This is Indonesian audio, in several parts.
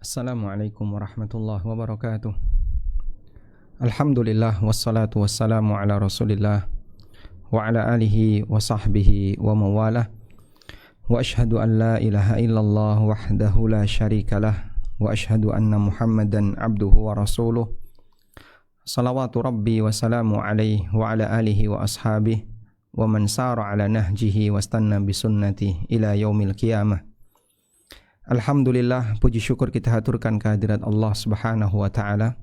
Assalamualaikum warahmatullahi wabarakatuh. Alhamdulillah wassalatu wassalamu ala Rasulillah wa ala alihi wa sahbihi wa mawalah. Wa ashhadu an la ilaha illallah wahdahu la syarikalah wa ashhadu anna Muhammadan abduhu wa rasuluh. Salawatu rabbi wa salamu alaihi wa ala alihi wa ashabihi wa man sara ala nahjihi wa istanna bi sunnatihi ila yaumil qiyamah. Alhamdulillah, puji syukur kita haturkan kehadirat Allah Subhanahu wa taala.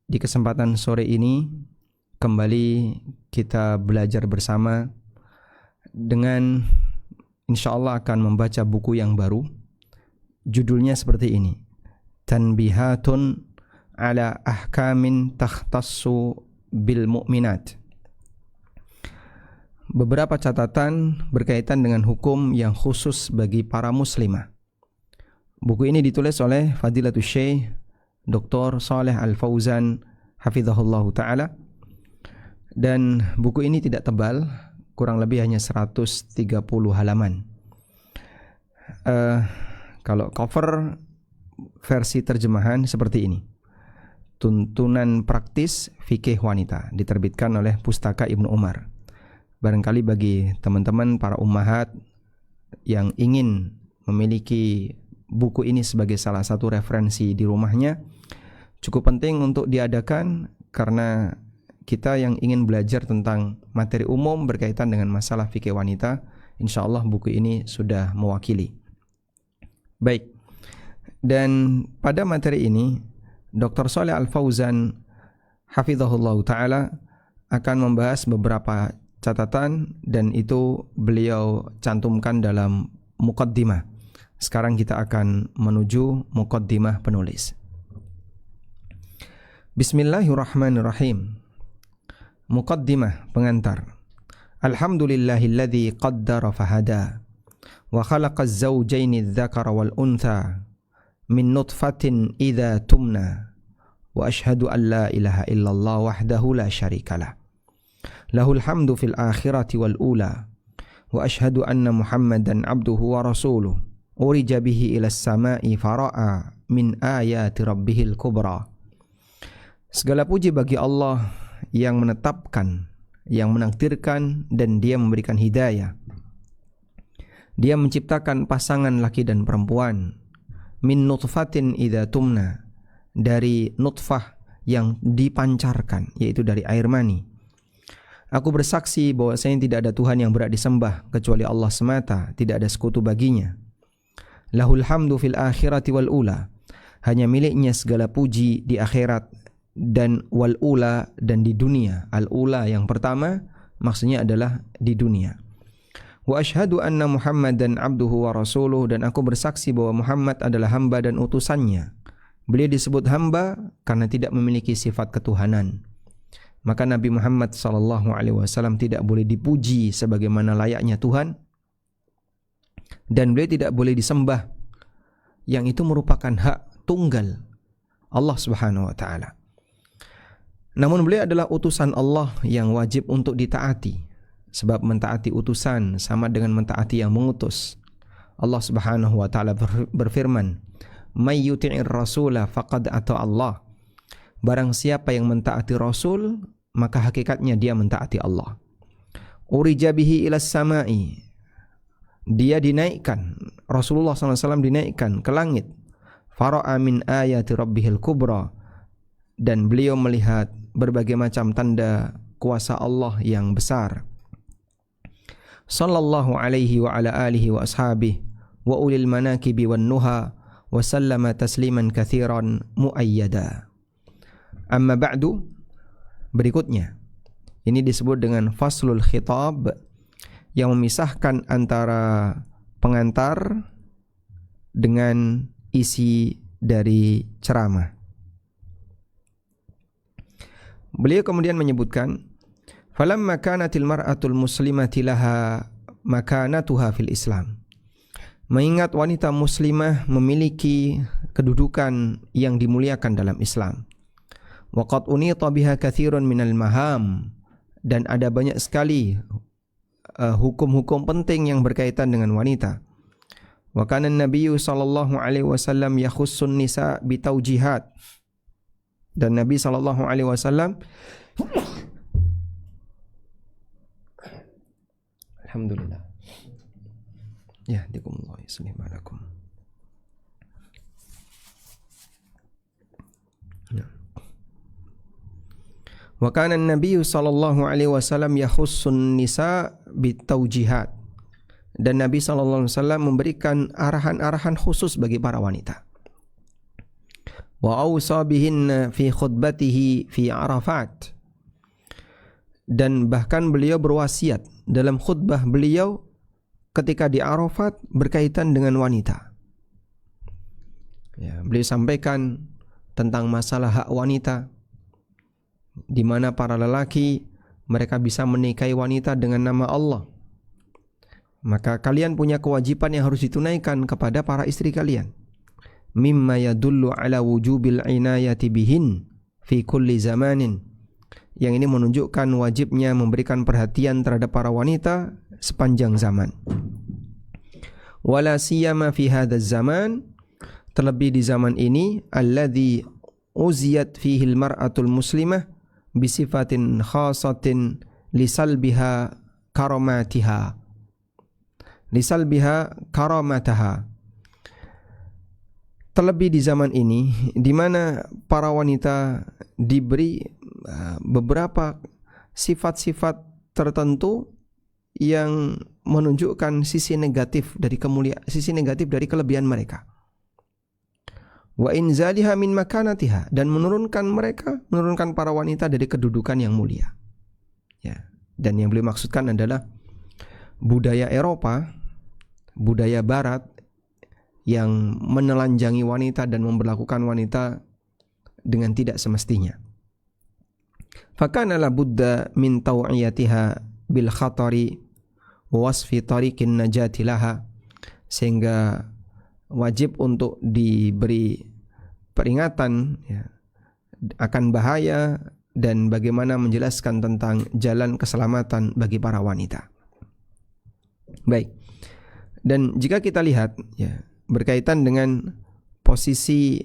Di kesempatan sore ini kembali kita belajar bersama dengan insyaallah akan membaca buku yang baru. Judulnya seperti ini: Tanbihatun ala ahkamin takhtassu bil mu'minat. Beberapa catatan berkaitan dengan hukum yang khusus bagi para muslimah. Buku ini ditulis oleh Fadilatul Syekh Dr. Shalih Al-Fauzan hafizahullahu ta'ala. Dan buku ini tidak tebal, kurang lebih hanya 130 halaman. Kalau cover versi terjemahan seperti ini: Tuntunan Praktis Fikih Wanita, diterbitkan oleh Pustaka Ibnu Umar. Barangkali bagi teman-teman para ummahat yang ingin memiliki buku ini sebagai salah satu referensi di rumahnya, cukup penting untuk diadakan, karena kita yang ingin belajar tentang materi umum berkaitan dengan masalah fikih wanita, insyaallah buku ini sudah mewakili. Baik, dan pada materi ini Dr. Shalih Al-Fauzan hafizahullah ta'ala akan membahas beberapa catatan, dan itu beliau cantumkan dalam muqaddimah. Sekarang kita akan menuju muqaddimah penulis. Bismillahirrahmanirrahim. Muqaddimah, pengantar. Alhamdulillahilladzi qaddara fahada wa khalaqaz zawjaini adh-dhakara wal untha min nutfatin idza tumna wa ashhadu an la ilaha illallah wahdahu la syarikalah lahul hamdu fil akhirati wal ula wa ashhadu anna Muhammadan abduhu wa rasuluh urija bihi ilas sama'i fara'a min ayati rabbihil kubra. Segala puji bagi Allah yang menetapkan, yang menakdirkan, dan Dia memberikan hidayah. Dia menciptakan pasangan laki dan perempuan min nutfatin idza tumna, dari nutfah yang dipancarkan, yaitu dari air mani. Aku bersaksi bahwasanya tidak ada Tuhan yang berhak disembah kecuali Allah semata, tidak ada sekutu baginya. Lahul hamdu fil akhirati wal ula, hanya miliknya segala puji di akhirat dan wal ula, dan di dunia. Al ula yang pertama maksudnya adalah di dunia. Wa ashhadu anna Muhammadan abduhu wa rasuluh, dan aku bersaksi bahwa Muhammad adalah hamba dan utusannya. Beliau disebut hamba karena tidak memiliki sifat ketuhanan. Maka Nabi Muhammad SAW tidak boleh dipuji sebagaimana layaknya Tuhan, dan beliau tidak boleh disembah, yang itu merupakan hak tunggal Allah Subhanahu wa taala. Namun beliau adalah utusan Allah yang wajib untuk ditaati, sebab mentaati utusan sama dengan mentaati yang mengutus. Allah Subhanahu wa taala berfirman, "May yuti'ir rasula faqad ata Allah." Barang siapa yang mentaati Rasul, maka hakikatnya dia mentaati Allah. Urija bihi ilas sama'i, dia dinaikkan, Rasulullah SAW dinaikkan ke langit. Fara'a min ayati rabbihil kubra, dan beliau melihat berbagai macam tanda kuasa Allah yang besar. Sallallahu alaihi wa ala alihi wa ashabihi wa ulil manakibi wan nuha wa sallama tasliman katsiran muayyada. Amma ba'du, berikutnya ini disebut dengan faslul khitab, yang memisahkan antara pengantar dengan isi dari ceramah. Beliau kemudian menyebutkan, falamma kanatil mar'atul muslimati laha makanatuha fil Islam. Mengingat wanita muslimah memiliki kedudukan yang dimuliakan dalam Islam. Wa qad unita biha katsirun minal maham, dan ada banyak sekali hukum-hukum penting yang berkaitan dengan wanita. Wa kana an-nabiyyu sallallahu alaihi wasallam yakhussun nisa bitaujihat. Dan Nabi sallallahu alaihi wasallam alhamdulillah. Ya, dikumullah yuslimanakum. Wa kana an-nabiyyu sallallahu alaihi wasallam yakhussun nisa bitaujihat. Dan Nabi sallallahu alaihi wasallam memberikan arahan-arahan khusus bagi para wanita. Wa awsa bihinna fi khutbatihi fi Arafat. Dan bahkan beliau berwasiat dalam khutbah beliau ketika di Arafat berkaitan dengan wanita. Ya, beliau sampaikan tentang masalah hak wanita, di mana para lelaki mereka bisa menikahi wanita dengan nama Allah. Maka kalian punya kewajiban yang harus ditunaikan kepada para istri kalian. Mimma yadullu ala wujubil inayati bihin fi kulli zamanin. Yang ini menunjukkan wajibnya memberikan perhatian terhadap para wanita sepanjang zaman. Wala siyama fi hadzal zaman, terlebih di zaman ini, alladzi uziyat fihi al-mar'atul muslimah bisifatin khasatin lisalbiha karamatiha. Terlebih di zaman ini, di mana para wanita diberi beberapa sifat-sifat tertentu yang menunjukkan sisi negatif dari kelebihan mereka. Wa inzaliha min makanatiha, dan menurunkan para wanita dari kedudukan yang mulia. Ya, dan yang beliau maksudkan adalah budaya Eropa, budaya Barat yang menelanjangi wanita dan memperlakukan wanita dengan tidak semestinya. Fakana la budda min taw'iyatiha bil khatari wa wasfi tariqin najati laha, sehingga wajib untuk diberi peringatan ya, akan bahaya dan bagaimana menjelaskan tentang jalan keselamatan bagi para wanita. Baik. Dan jika kita lihat ya, berkaitan dengan posisi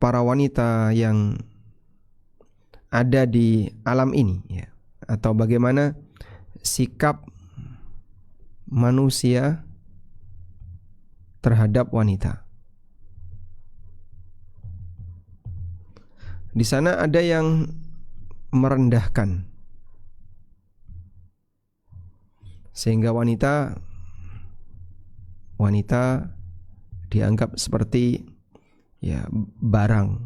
para wanita yang ada di alam ini ya, atau bagaimana sikap manusia terhadap wanita. Di sana ada yang merendahkan, sehingga wanita dianggap seperti ya barang,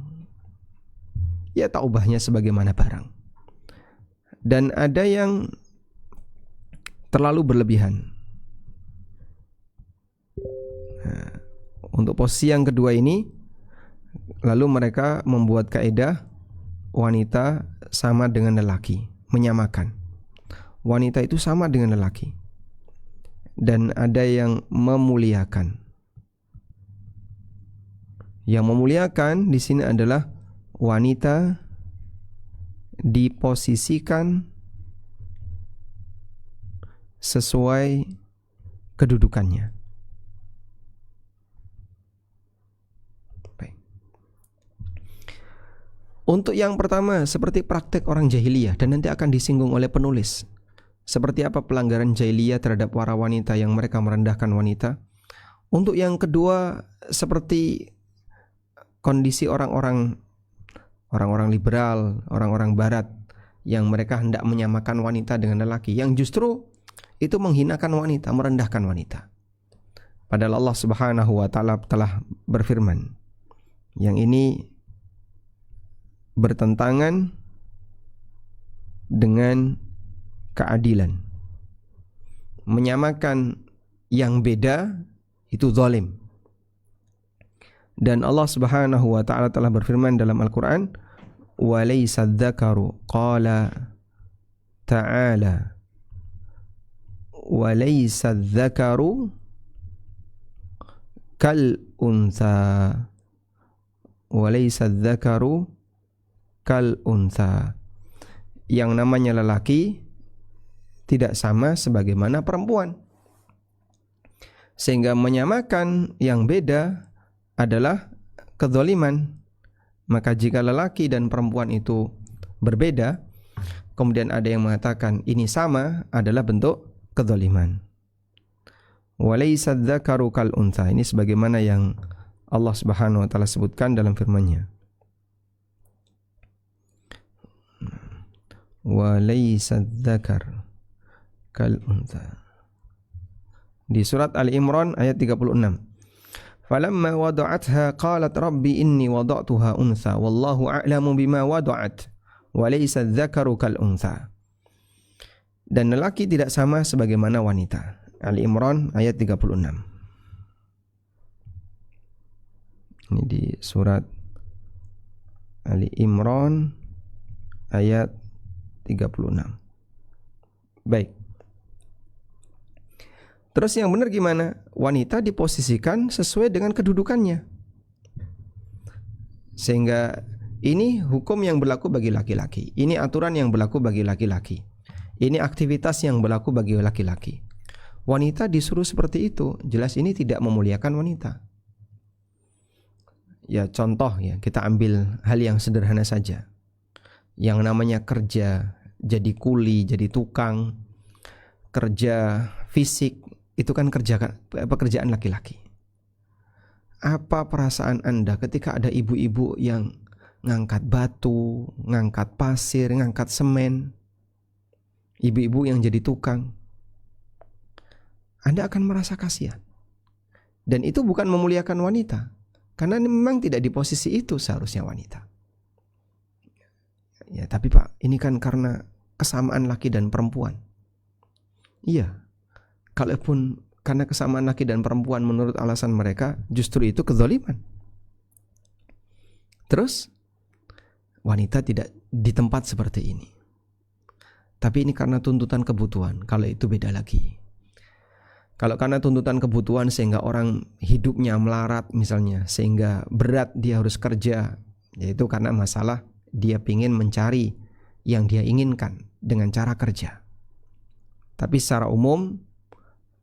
ya tak ubahnya sebagaimana barang. Dan ada yang terlalu berlebihan. Nah, untuk posisi yang kedua ini, lalu mereka membuat kaidah wanita sama dengan lelaki, menyamakan. Wanita itu sama dengan lelaki. Dan ada yang memuliakan. Yang memuliakan di sini adalah wanita diposisikan sesuai kedudukannya. Baik. Untuk yang pertama, seperti praktek orang jahiliyah, dan nanti akan disinggung oleh penulis. Seperti apa pelanggaran jahiliyah terhadap para wanita yang mereka merendahkan wanita. Untuk yang kedua, seperti kondisi orang-orang liberal, orang-orang barat yang mereka hendak menyamakan wanita dengan lelaki, yang justru itu menghinakan wanita, merendahkan wanita. Padahal Allah Subhanahu wa taala telah berfirman, yang ini bertentangan dengan keadilan. Menyamakan yang beda itu zalim. Dan Allah Subhanahu wa taala telah berfirman dalam Al-Qur'an, "Wa laysa dzakaru qala ta'ala wa laysa dzakaru kal untha wa laysa dzakaru kal untha." Yang namanya lelaki tidak sama sebagaimana perempuan. Sehingga menyamakan yang beda adalah kezaliman. Maka jika lelaki dan perempuan itu berbeda, kemudian ada yang mengatakan ini sama, adalah bentuk kezaliman. Walaysa dzakaru kal untha. Ini sebagaimana yang Allah Subhanahu wa taala sebutkan dalam firman-Nya. Walaysa dzakar kal untha. Di surat Ali Imran ayat 36. Falamma wada'atha qalat rabbi inni wada'tuha untha wallahu a'lamu bima wada'at walaysa dzakaru kal untha. Dan lelaki tidak sama sebagaimana wanita. Ali Imran ayat 36. Ini di surat Ali Imran ayat 36. Baik. Terus yang benar gimana? Wanita diposisikan sesuai dengan kedudukannya. Sehingga ini hukum yang berlaku bagi laki-laki. Ini aturan yang berlaku bagi laki-laki. Ini aktivitas yang berlaku bagi laki-laki. Wanita disuruh seperti itu, jelas ini tidak memuliakan wanita. Ya contoh ya, kita ambil hal yang sederhana saja. Yang namanya kerja, jadi kuli, jadi tukang, kerja fisik, itu kan pekerjaan laki-laki. Apa perasaan Anda ketika ada ibu-ibu yang ngangkat batu, ngangkat pasir, ngangkat semen, ibu-ibu yang jadi tukang? Anda akan merasa kasihan. Dan itu bukan memuliakan wanita, karena memang tidak di posisi itu seharusnya wanita. Ya, tapi Pak, ini kan karena kesamaan laki dan perempuan. Iya. Kalaupun karena kesamaan laki dan perempuan menurut alasan mereka, justru itu kezaliman. Terus wanita tidak di tempat seperti ini. Tapi ini karena tuntutan kebutuhan. Kalau itu beda lagi. Kalau karena tuntutan kebutuhan sehingga orang hidupnya melarat misalnya, sehingga berat dia harus kerja, yaitu karena masalah dia ingin mencari yang dia inginkan dengan cara kerja. Tapi secara umum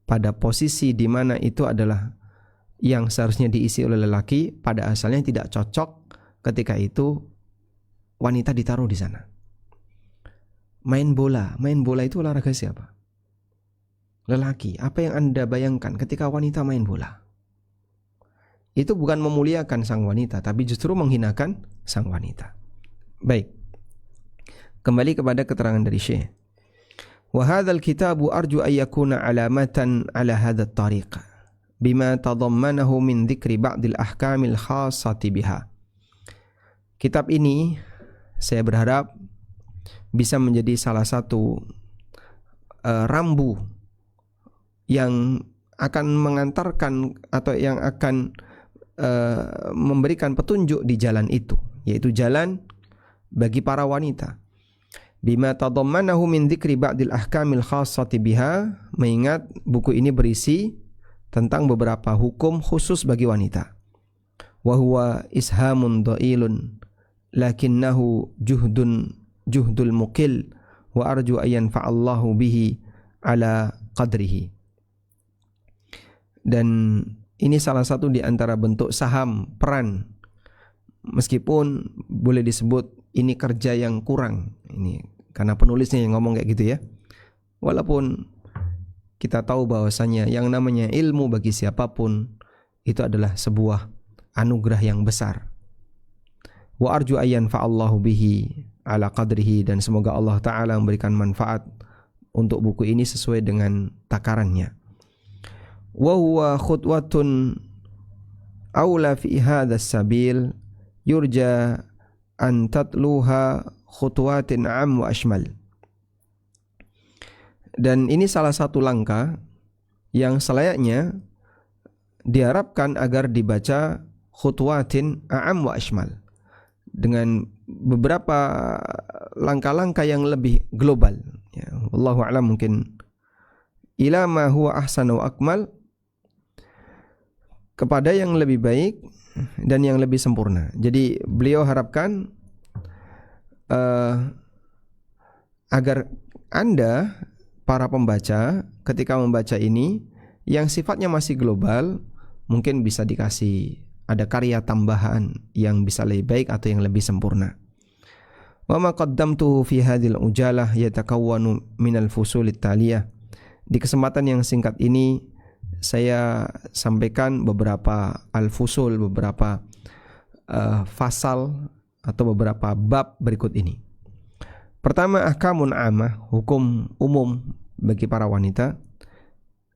pada posisi di mana itu adalah yang seharusnya diisi oleh lelaki, pada asalnya tidak cocok ketika itu wanita ditaruh di sana. Main bola itu olahraga siapa? Lelaki. Apa yang Anda bayangkan ketika wanita main bola? Itu bukan memuliakan sang wanita, tapi justru menghinakan sang wanita. Baik. Kembali kepada keterangan dari Syekh. Wa hadzal kitabu arju ay yakuna alamatan ala hadzal tariq bima tadammanahu min dzikri ba'dil ahkamil khassati biha. Kitab ini saya berharap bisa menjadi salah satu rambu yang akan mengantarkan atau yang akan memberikan petunjuk di jalan itu, yaitu jalan bagi para wanita. Bima tadammanahu min dzikri ba'dil ahkamil khassati biha, mengingat buku ini berisi tentang beberapa hukum khusus bagi wanita. Wa huwa ishamun dhailun lakinnahu juhdul muqil wa arju ayyan fa'allahu bihi ala qadrihi. Dan ini salah satu di antara bentuk saham peran, meskipun boleh disebut ini kerja yang kurang, ini karena penulisnya yang ngomong kayak gitu ya. Walaupun kita tahu bahwasanya yang namanya ilmu bagi siapapun itu adalah sebuah anugerah yang besar. Wa arju ayyan fa'allahu bihi ala qadrihi, dan semoga Allah Ta'ala memberikan manfaat untuk buku ini sesuai dengan takarannya. Wa huwa khutwatun awla fi hadzal sabil yurja an tatluha khutwatin am wa ashmal. Dan ini salah satu langkah yang selayaknya diharapkan agar dibaca khutwatin am wa ashmal, dengan beberapa langkah-langkah yang lebih global ya. Wallahu a'lam, mungkin ila ma huwa ahsan wa akmal, kepada yang lebih baik dan yang lebih sempurna. Jadi beliau harapkan agar Anda para pembaca ketika membaca ini Yang sifatnya masih global, mungkin bisa dikasih ada karya tambahan yang bisa lebih baik atau yang lebih sempurna. Wa ma qaddamtuhu fi hadhil ujalah yatakawwanu minal fusulit taliyah. Di kesempatan yang singkat ini saya sampaikan beberapa al-fusul, beberapa fasal atau beberapa bab berikut ini. Pertama, ahkamun amah, hukum umum bagi para wanita.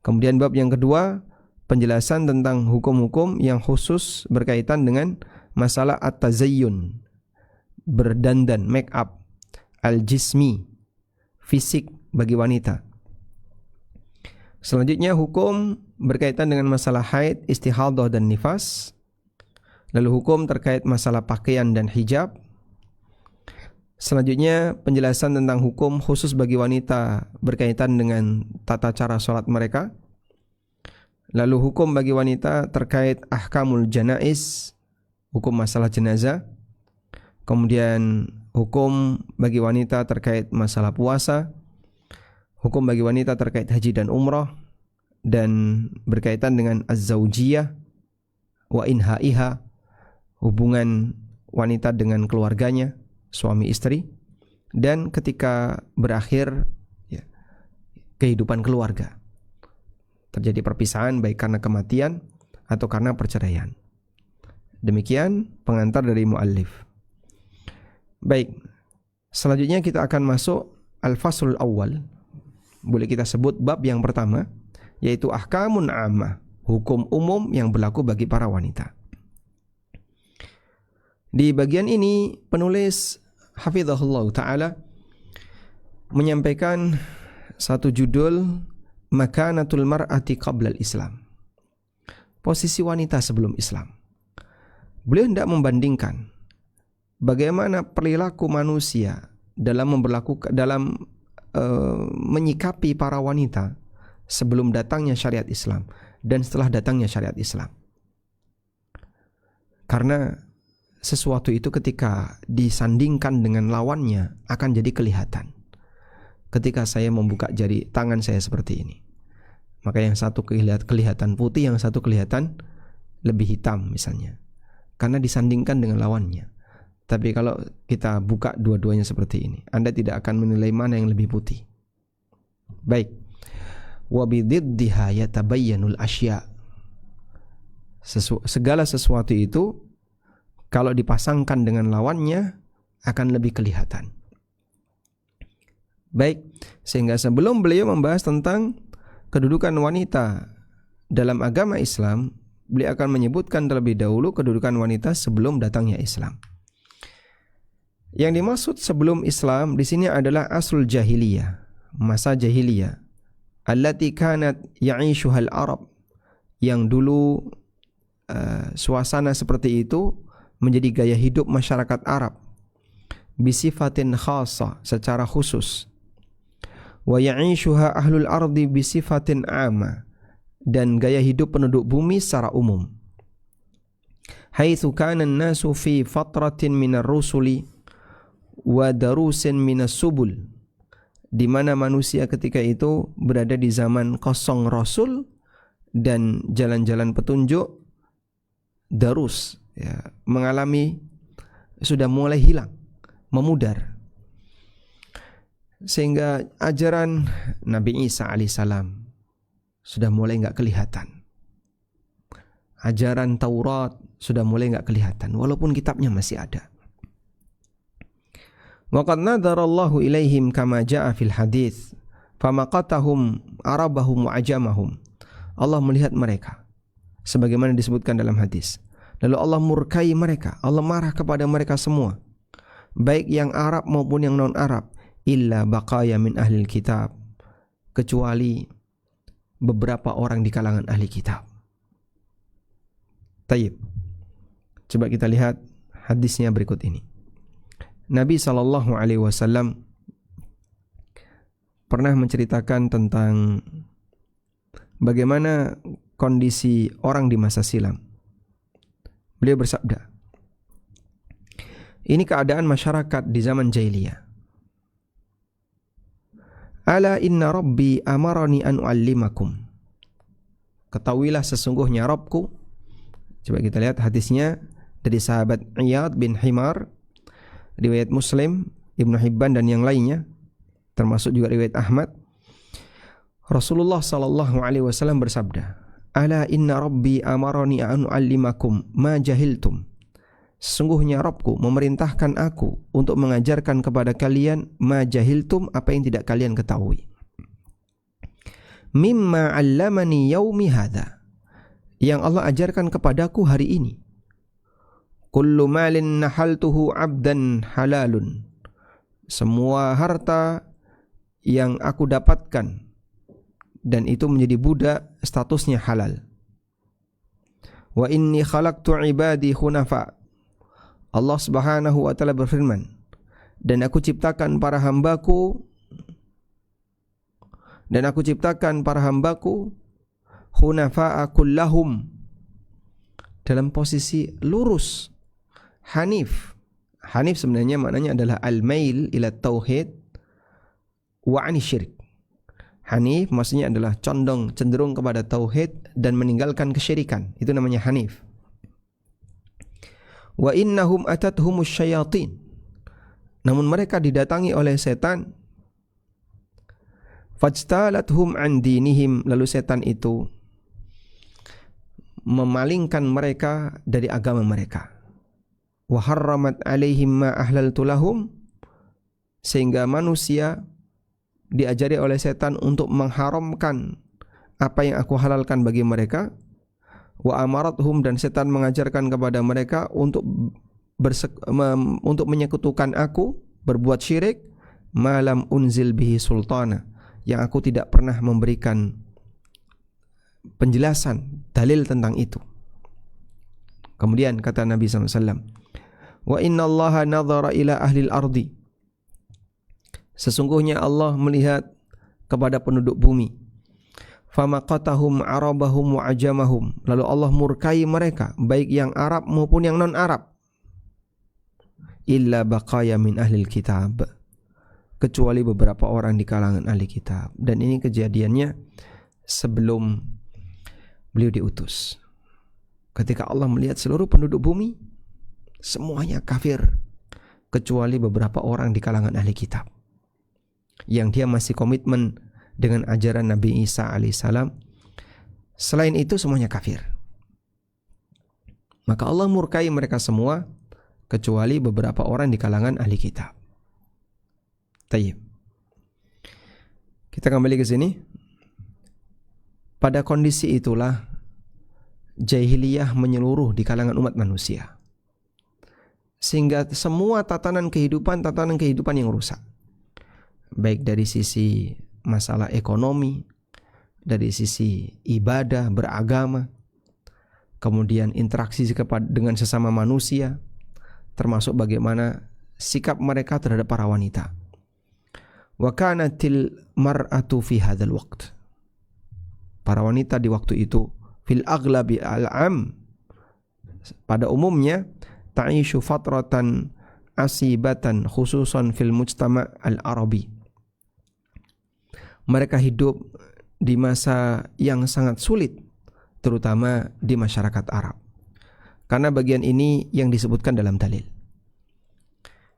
Kemudian bab yang kedua, penjelasan tentang hukum-hukum yang khusus berkaitan dengan masalah at-tazayyun, berdandan, make up, al-jismi, fisik bagi wanita. Selanjutnya hukum berkaitan dengan masalah haid, istihadah dan nifas. Lalu hukum terkait masalah pakaian dan hijab. Selanjutnya penjelasan tentang hukum khusus bagi wanita berkaitan dengan tata cara sholat mereka. Lalu hukum bagi wanita terkait ahkamul janaiz, hukum masalah jenazah. Kemudian hukum bagi wanita terkait masalah puasa. Hukum bagi wanita terkait haji dan umrah. Dan berkaitan dengan az-zawjiyah wa inhaiha, hubungan wanita dengan keluarganya, suami istri, dan ketika berakhir ya, kehidupan keluarga, terjadi perpisahan baik karena kematian atau karena perceraian. Demikian pengantar dari muallif. Baik, selanjutnya kita akan masuk al-faslul awal. Boleh kita sebut bab yang pertama, yaitu ahkamun ammah, hukum umum yang berlaku bagi para wanita. Di bagian ini penulis hafizahullah ta'ala menyampaikan satu judul, Makanatul mar'ati qabla al-Islam, posisi wanita sebelum Islam. Beliau hendak membandingkan bagaimana perilaku manusia dalam menyikapi para wanita sebelum datangnya syariat Islam dan setelah datangnya syariat Islam. Karena sesuatu itu ketika disandingkan dengan lawannya akan jadi kelihatan. Ketika saya membuka jari tangan saya seperti ini, maka yang satu kelihatan putih, yang satu kelihatan lebih hitam misalnya, karena disandingkan dengan lawannya. Tapi kalau kita buka dua-duanya seperti ini, Anda tidak akan menilai mana yang lebih putih. Baik. Wa bididdiha yatabayyanul asya. Segala sesuatu itu kalau dipasangkan dengan lawannya akan lebih kelihatan. Baik, sehingga sebelum beliau membahas tentang kedudukan wanita dalam agama Islam, beliau akan menyebutkan terlebih dahulu kedudukan wanita sebelum datangnya Islam. Yang dimaksud sebelum Islam di sini adalah aslul jahiliyah, masa jahiliyah, allati kanat ya'ishuhal Arab, yang dulu suasana seperti itu menjadi gaya hidup masyarakat Arab, bisifatin khassa, secara khusus, wa ya'ishuha ahlul ardi bisifatin amma, dan gaya hidup penduduk bumi secara umum. Haitsu kana an-nasu fi fatratin minar rusuli wa darusin minas subul, di mana manusia ketika itu berada di zaman kosong rasul dan jalan-jalan petunjuk, darus ya, mengalami sudah mulai hilang, memudar, sehingga ajaran Nabi Isa alaihissalam sudah mulai enggak kelihatan. Ajaran Taurat sudah mulai enggak kelihatan, walaupun kitabnya masih ada. Wa qad nadarallahu ilaihim kama jaa fil hadits famaqatahum arabahum wa ajamahum. Allah melihat mereka sebagaimana disebutkan dalam hadis. Lalu Allah murkai mereka, Allah marah kepada mereka semua, baik yang Arab maupun yang non-Arab, illa baqaya min ahlil kitab, kecuali beberapa orang di kalangan ahli kitab. Tayyib. Coba kita lihat hadisnya berikut ini. Nabi SAW pernah menceritakan tentang bagaimana kondisi orang di masa silam. Beliau bersabda, ini keadaan masyarakat di zaman jahiliyah. Ala inna rabbi amarani an uallimakum. ketahuilah sesungguhnya Rabbku. Coba kita lihat hadisnya dari sahabat Iyad bin Himar, riwayat Muslim, Ibnu Hibban dan yang lainnya, termasuk juga riwayat Ahmad. Rasulullah sallallahu alaihi wasallam bersabda, "Ala inna Rabbi amarani an u'allimakum ma jahiltum." Sesungguhnya Rabbku memerintahkan aku untuk mengajarkan kepada kalian ma jahiltum, apa yang tidak kalian ketahui. Mimma 'allamani yaumi hadza, yang Allah ajarkan kepadaku hari ini. Kullu malin nahaltuhu 'abdan halalun. Semua harta yang aku dapatkan dan itu menjadi budak, statusnya halal. Wa inni khalaqtu ibadi hunafa. Allah Subhanahu wa taala berfirman, dan aku ciptakan para hambaku hunafa'a kullahum, dalam posisi lurus, hanif. Hanif sebenarnya maknanya adalah al-mail ila tauhid wa 'ani syirik. Hanif maksudnya adalah condong, cenderung kepada tauhid dan meninggalkan kesyirikan. Itu namanya hanif. Wa innahum atathumus syayatin. Namun mereka didatangi oleh setan. Fajtalathum an dinihim, lalu setan itu memalingkan mereka dari agama mereka. Wa harramat alaihim ma ahlaltu lahum, sehingga manusia diajari oleh setan untuk mengharamkan apa yang aku halalkan bagi mereka. Wa amarathum, dan setan mengajarkan kepada mereka untuk menyekutukan aku, berbuat syirik, malam unzil bihi sultana, yang aku tidak pernah memberikan penjelasan, dalil tentang itu. Kemudian kata Nabi SAW, wa inna allaha nadhara ila ahli al-ardi, sesungguhnya Allah melihat kepada penduduk bumi. Famaqatahum arabahum wa ajamahum, lalu Allah murkai mereka, baik yang Arab maupun yang non-Arab. Illa baqaya min ahlil kitab, kecuali beberapa orang di kalangan ahli kitab. Dan ini kejadiannya sebelum beliau diutus. Ketika Allah melihat seluruh penduduk bumi semuanya kafir, kecuali beberapa orang di kalangan ahli kitab yang dia masih komitmen dengan ajaran Nabi Isa alaihissalam. Selain itu semuanya kafir. Maka Allah murkai mereka semua kecuali beberapa orang di kalangan ahli kitab. Tayyib. Kita kembali ke sini. Pada kondisi itulah jahiliyah menyeluruh di kalangan umat manusia, sehingga semua tatanan kehidupan yang rusak, baik dari sisi masalah ekonomi, dari sisi ibadah, beragama, kemudian interaksi dengan sesama manusia, termasuk bagaimana sikap mereka terhadap para wanita. Wa kanatil mar'atu fi hadzal waqt, para wanita di waktu itu, fil aghlabi al'am, pada umumnya, ta'ishu fatratan asibatan khususan fil mujtama' al-arabi, mereka hidup di masa yang sangat sulit, terutama di masyarakat Arab. Karena bagian ini yang disebutkan dalam dalil.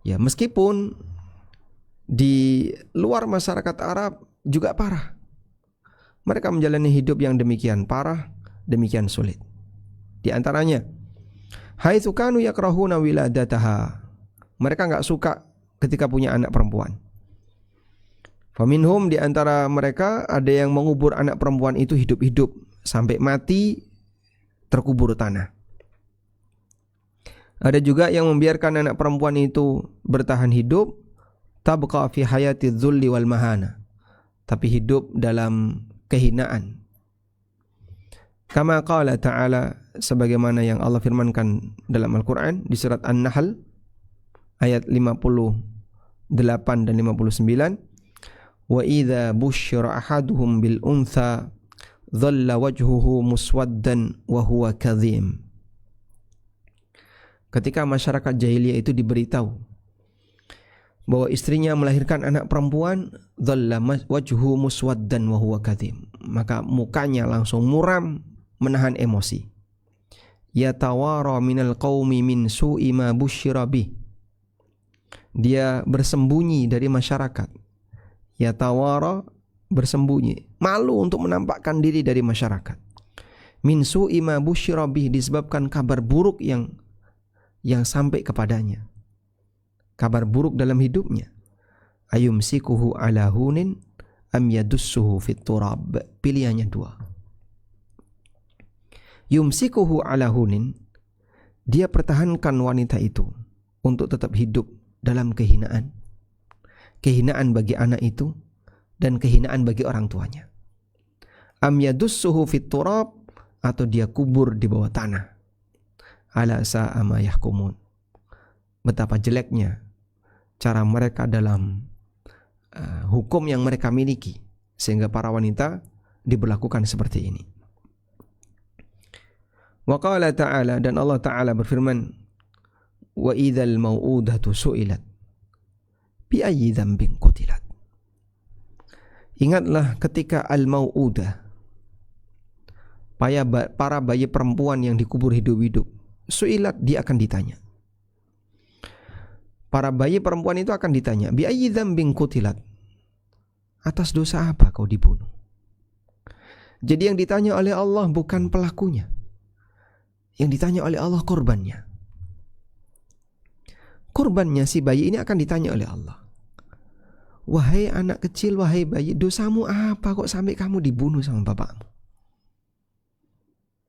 Ya, meskipun di luar masyarakat Arab juga parah, mereka menjalani hidup yang demikian parah, demikian sulit. Di antaranya, haitsu kanu yakrahuna wiladataha, mereka enggak suka ketika punya anak perempuan. Faminhum, di antara mereka ada yang mengubur anak perempuan itu hidup-hidup sampai mati terkubur tanah. Ada juga yang membiarkan anak perempuan itu bertahan hidup, tabqa fi hayati dzulli wal mahana, tapi hidup dalam kehinaan. Kama qala ta'ala, sebagaimana yang Allah firmankan dalam Al-Quran di surat An-Nahl ayat 58 dan 59. Wa idza busyira ahaduhum bil untha dhalla wajhuhu muswaddan wa huwa kadhim. Ketika masyarakat jahiliyah itu diberitahu bahwa istrinya melahirkan anak perempuan, dhalla wajhu muswaddan wa huwa kadhim, maka mukanya langsung muram menahan emosi. Yatawara minal qaumi min su'i ma busyira bih, dia bersembunyi dari masyarakat. Yatawara, bersembunyi, malu untuk menampakkan diri dari masyarakat. Min su'i ma busyira bih, disebabkan kabar buruk yang sampai kepadanya, kabar buruk dalam hidupnya. Ayumsikuhu ala hunin am yadussuhu fit turab, pilihannya dua. Yumsikuhu ala hunin, dia pertahankan wanita itu untuk tetap hidup dalam kehinaan, kehinaan bagi anak itu dan kehinaan bagi orang tuanya. Am yadussuhu fit turab, atau dia kubur di bawah tanah. Ala sa'a ma yahkumun, betapa jeleknya cara mereka dalam hukum yang mereka miliki, sehingga para wanita diberlakukan seperti ini. Wa qala ta'ala, dan Allah Ta'ala berfirman, wa idzal mau'udatu su'ilat bi ayyi dzambin qutilat. Ingatlah ketika al-mau'udah, para bayi perempuan yang dikubur hidup-hidup, su'ilat, dia akan ditanya. Para bayi perempuan itu akan ditanya, bi ayyi dzambin qutilat, atas dosa apa kau dibunuh? Jadi yang ditanya oleh Allah bukan pelakunya, yang ditanya oleh Allah korbannya. Korbannya si bayi ini akan ditanya oleh Allah. Wahai anak kecil, wahai bayi, dosamu apa kok sampai kamu dibunuh sama bapakmu?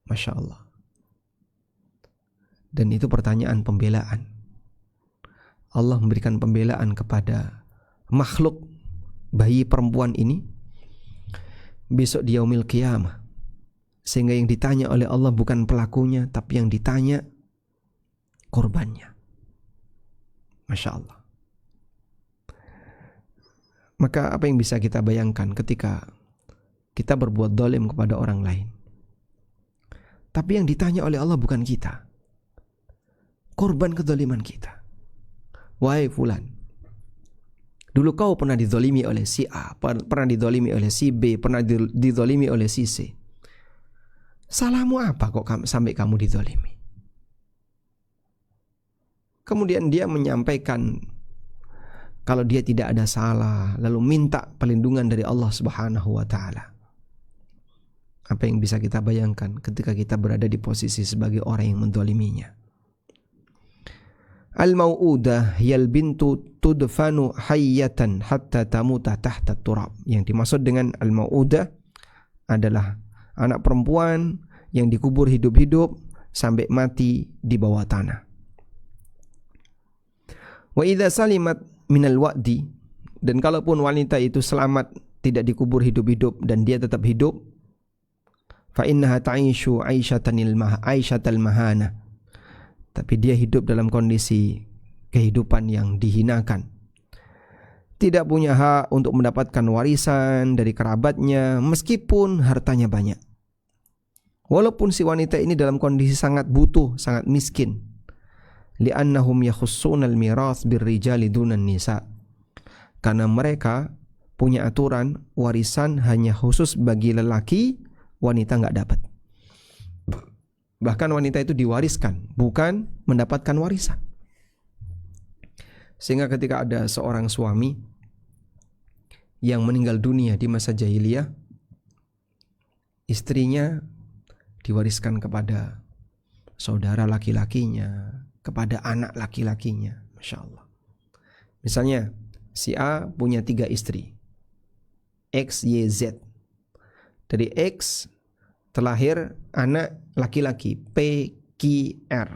Masya Allah. Dan itu pertanyaan pembelaan. Allah memberikan pembelaan kepada makhluk bayi perempuan ini besok di yaumil qiyamah, sehingga yang ditanya oleh Allah bukan pelakunya, tapi yang ditanya korbannya. Masya Allah. Maka apa yang bisa kita bayangkan ketika kita berbuat zalim kepada orang lain, tapi yang ditanya oleh Allah bukan kita, korban kezaliman kita. Wahai fulan, dulu kau pernah dizalimi oleh si A, pernah dizalimi oleh si B, pernah dizalimi oleh si C. Salahmu apa kok sampai kamu dizalimi? Kemudian dia menyampaikan kalau dia tidak ada salah, lalu minta perlindungan dari Allah Subhanahu wa taala. Apa yang bisa kita bayangkan ketika kita berada di posisi sebagai orang yang menzaliminya? Al-mau'udah hiyal bintu tudfanu hayyatan hatta tamuta tahta turab. Yang dimaksud dengan al-mau'udah adalah anak perempuan yang dikubur hidup-hidup sampai mati di bawah tanah. Wa idza salimat minal wa'di, dan kalaupun wanita itu selamat, tidak dikubur hidup-hidup dan dia tetap hidup, fa innaha ta'ishu aisyatal mahana, tapi dia hidup dalam kondisi kehidupan yang dihinakan, tidak punya hak untuk mendapatkan warisan dari kerabatnya meskipun hartanya banyak. Walaupun si wanita ini dalam kondisi sangat butuh, sangat miskin, li'annahum yakhussunal miras birrijali dunan nisa, karena mereka punya aturan warisan hanya khusus bagi lelaki, wanita enggak dapat. Bahkan wanita itu diwariskan, bukan mendapatkan warisan. Sehingga ketika ada seorang suami yang meninggal dunia di masa jahiliyah, istrinya diwariskan kepada saudara laki-lakinya, kepada anak laki-lakinya. Masya Allah. Misalnya si A punya 3 istri, X, Y, Z. Dari X terlahir anak laki-laki, P, Q, R.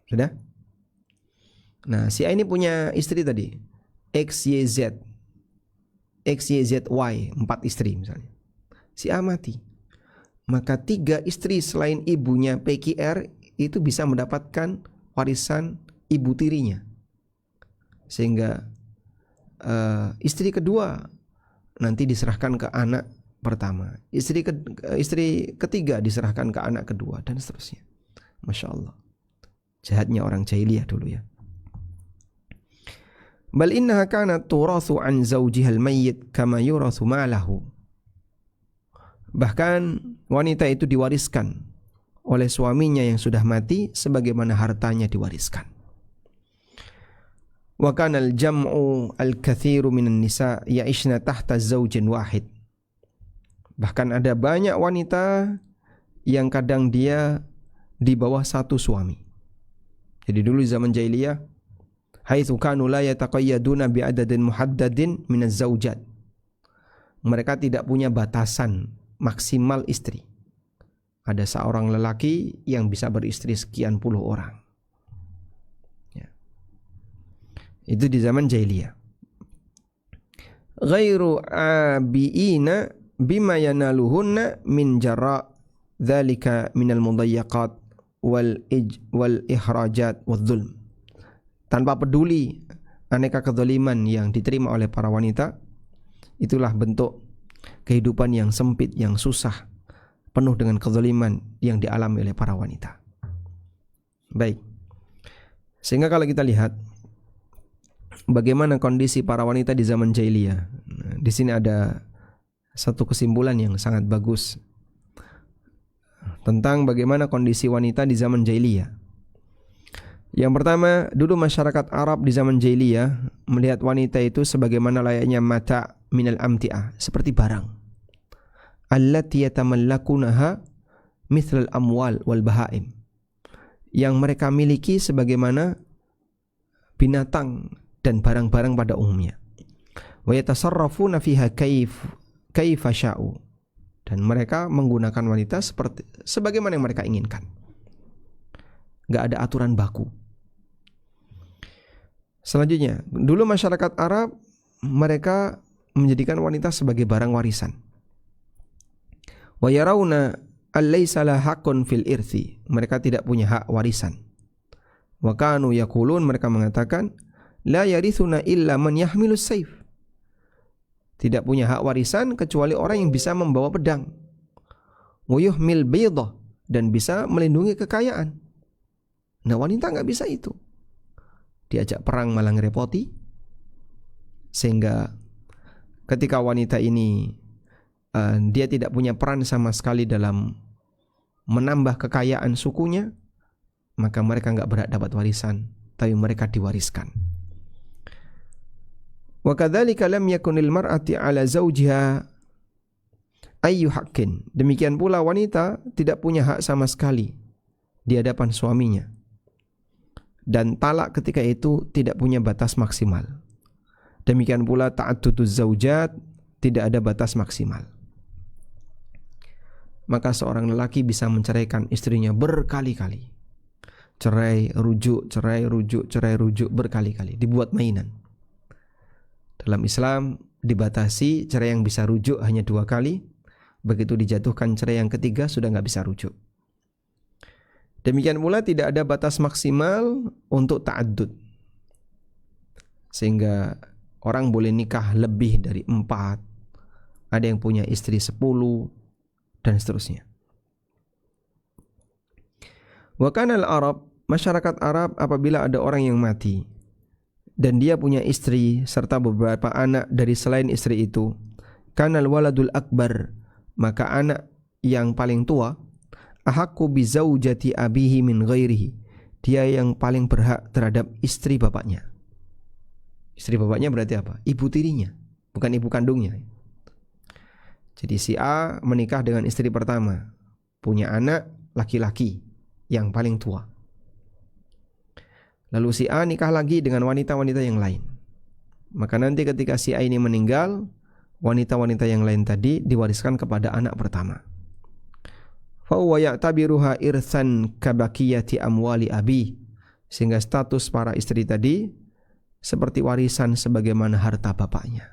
Sudah? Nah, si A ini punya istri tadi, X, Y, Z. X, Y, Z, Y, 4 istri misalnya. Si A mati, maka 3 istri selain ibunya P, Q, R itu bisa mendapatkan warisan ibu tirinya. Sehingga istri kedua nanti diserahkan ke anak pertama, istri ketiga diserahkan ke anak kedua, dan seterusnya. Masya Allah, jahatnya orang jahiliyah dulu ya. Bal innaha kanat turathu an zawjihal mayyit kama yurathu ma'lahu. Bahkan wanita itu diwariskan oleh suaminya yang sudah mati sebagaimana hartanya diwariskan. Wa kana al-jam'u al-katsiru minan nisa ya'ishna tahta zawjin wahid. Bahkan ada banyak wanita yang kadang dia di bawah satu suami. Jadi dulu zaman jahiliyah, haitsu kanu la yataqayyaduna bi adadin muhaddadin minaz zawjat. Mereka tidak punya batasan maksimal istri. Ada seorang lelaki yang bisa beristri sekian puluh orang. Ya. Itu di zaman jahiliyah. Ghairu abiina bima yanaluhunna min jara' dzalika minal mudayyaqat wal ihrajat wadh-dhulm. Tanpa peduli aneka kezaliman yang diterima oleh para wanita, itulah bentuk kehidupan yang sempit, yang susah, penuh dengan kezaliman yang dialami oleh para wanita. Baik. Sehingga kalau kita lihat bagaimana kondisi para wanita di zaman jahiliyah, di sini ada satu kesimpulan yang sangat bagus tentang bagaimana kondisi wanita di zaman jahiliyah. Yang pertama, dulu masyarakat Arab di zaman jahiliyah melihat wanita itu sebagaimana layaknya mata minal amti'ah, seperti barang. Allati yatamallakunaha mithlal amwal wal bahaim. Yang mereka miliki sebagaimana binatang dan barang-barang pada umumnya. Wa yatasarrafuna fiha kaifa sya'u. Dan mereka menggunakan wanita seperti sebagaimana yang mereka inginkan. Enggak ada aturan baku. Selanjutnya, dulu masyarakat Arab mereka menjadikan wanita sebagai barang warisan. Wa yarawna allaysa la haqqun fil irthi. Mereka tidak punya hak warisan. Wa kanu yaqulun, mereka mengatakan la yarithuna illa man yahmilus sayf. Tidak punya hak warisan kecuali orang yang bisa membawa pedang. Wa yuhmil baydah, dan bisa melindungi kekayaan. Nah, wanita enggak bisa itu. Diajak perang malah ngerepoti. Sehingga ketika wanita ini dia tidak punya peran sama sekali dalam menambah kekayaan sukunya, maka mereka enggak berhak dapat warisan, tapi mereka diwariskan. Wa kadzalika lam yakunil mar'ati 'ala zawjiha ayyu haqqin. Demikian pula wanita tidak punya hak sama sekali di hadapan suaminya. Dan talak ketika itu tidak punya batas maksimal. Demikian pula ta'adduduz zaujat, tidak ada batas maksimal. Maka seorang lelaki bisa menceraikan istrinya berkali-kali. Cerai, rujuk, cerai, rujuk, cerai, rujuk berkali-kali. Dibuat mainan. Dalam Islam dibatasi cerai yang bisa rujuk hanya 2 kali. Begitu dijatuhkan cerai yang ketiga sudah enggak bisa rujuk. Demikian pula tidak ada batas maksimal untuk ta'addud. Sehingga orang boleh nikah lebih dari 4. Ada yang punya istri 10 dan seterusnya. Wa kana al-Arab, masyarakat Arab apabila ada orang yang mati dan dia punya istri serta beberapa anak dari selain istri itu, kana al-waladul akbar, maka anak yang paling tua ahaqqu bi zaujati abihi min ghairihi. Dia yang paling berhak terhadap istri bapaknya. Istri bapaknya berarti apa? Ibu tirinya, bukan ibu kandungnya. Jadi si A menikah dengan istri pertama, punya anak laki-laki yang paling tua. Lalu si A nikah lagi dengan wanita-wanita yang lain. Maka nanti ketika si A ini meninggal, wanita-wanita yang lain tadi diwariskan kepada anak pertama. Fa huwa ya'tabiruha irthan kabaqiyati amwali abi. Sehingga status para istri tadi seperti warisan sebagaimana harta bapaknya.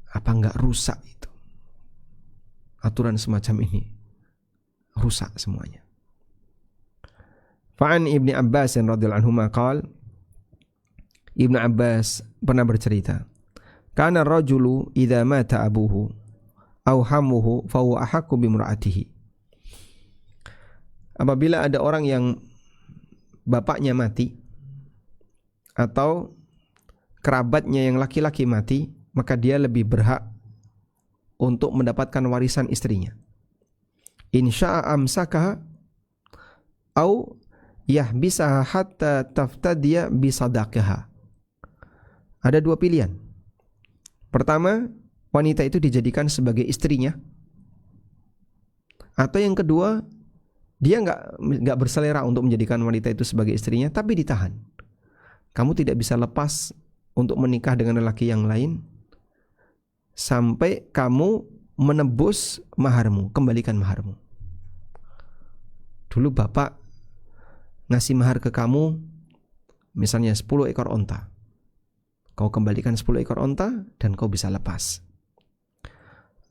Apa enggak rusak itu? Aturan semacam ini rusak semuanya. Fa'an Ibni Abbas radhiyallahu anhu qala, Ibnu Abbas pernah bercerita, kana ar-rajulu idza mata abuhu aw hamuhu fa huwa ahaqqu bi imra'atihi. Apabila ada orang yang bapaknya mati atau kerabatnya yang laki-laki mati, maka dia lebih berhak untuk mendapatkan warisan istrinya. In sya'a amsakaha au yahbisaha hatta taftadiya bisadaqaha. Ada dua pilihan. Pertama, wanita itu dijadikan sebagai istrinya. Atau yang kedua, dia nggak berselera untuk menjadikan wanita itu sebagai istrinya, tapi ditahan. Kamu tidak bisa lepas untuk menikah dengan lelaki yang lain sampai kamu menebus maharmu, kembalikan maharmu. Dulu bapak ngasih mahar ke kamu misalnya 10 ekor onta. Kau kembalikan 10 ekor onta dan kau bisa lepas.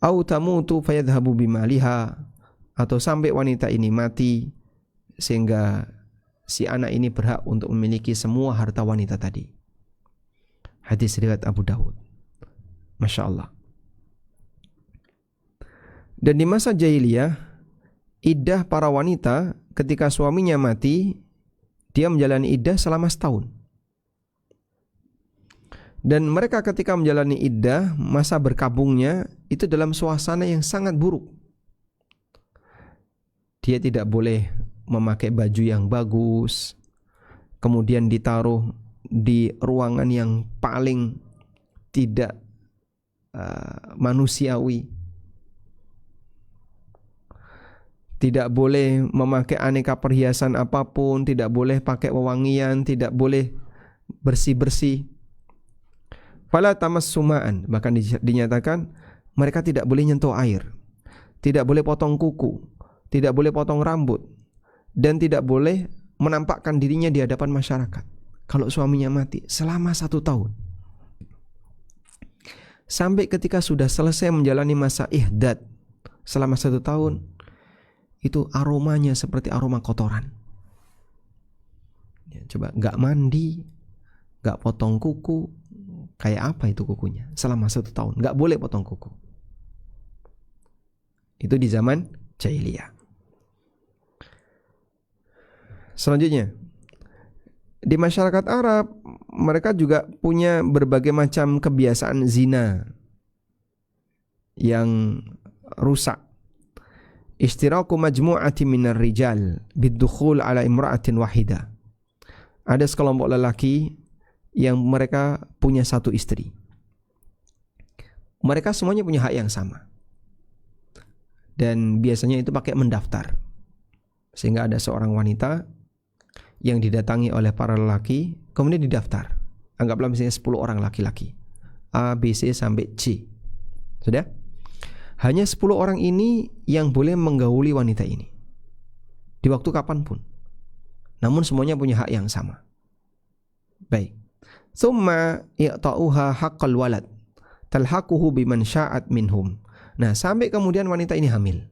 Au tamutu fayadhhabu bimaliha, atau sampai wanita ini mati sehingga si anak ini berhak untuk memiliki semua harta wanita tadi. Hadis riwayat Abu Dawud. Masya Allah. Dan di masa jahiliyah, iddah para wanita ketika suaminya mati, dia menjalani iddah selama setahun. Dan mereka ketika menjalani iddah, masa berkabungnya itu dalam suasana yang sangat buruk. Dia tidak boleh memakai baju yang bagus, kemudian ditaruh di ruangan yang paling tidak manusiawi. Tidak boleh memakai aneka perhiasan apapun, tidak boleh pakai wewangian, tidak boleh bersih-bersih. Fala tamassumaan, bahkan dinyatakan mereka tidak boleh nyentuh air, tidak boleh potong kuku, tidak boleh potong rambut, dan tidak boleh menampakkan dirinya di hadapan masyarakat kalau suaminya mati selama 1 tahun. Sampai ketika sudah selesai menjalani masa ihdad selama 1 tahun, itu aromanya seperti aroma kotoran. Ya, coba, gak mandi, gak potong kuku, kayak apa itu kukunya selama 1 tahun? Gak boleh potong kuku. Itu di zaman jahiliyah. Selanjutnya, di masyarakat Arab, mereka juga punya berbagai macam kebiasaan zina yang rusak. Istiraku majmu'ati minar rijal bidukhul ala imra'atin wahida. Ada sekelompok lelaki yang mereka punya 1 istri. Mereka semuanya punya hak yang sama. Dan biasanya itu pakai mendaftar. Sehingga ada seorang wanita yang didatangi oleh para lelaki, kemudian didaftar. Anggaplah misalnya 10 orang laki-laki, A, B, C sampai C. Sudah? Hanya 10 orang ini yang boleh menggauli wanita ini di waktu kapanpun. Namun semuanya punya hak yang sama. Baik. Tsumma i'ta'uha haqqal walad talhaquhu biman sya'at minhum. Nah, sampai kemudian wanita ini hamil.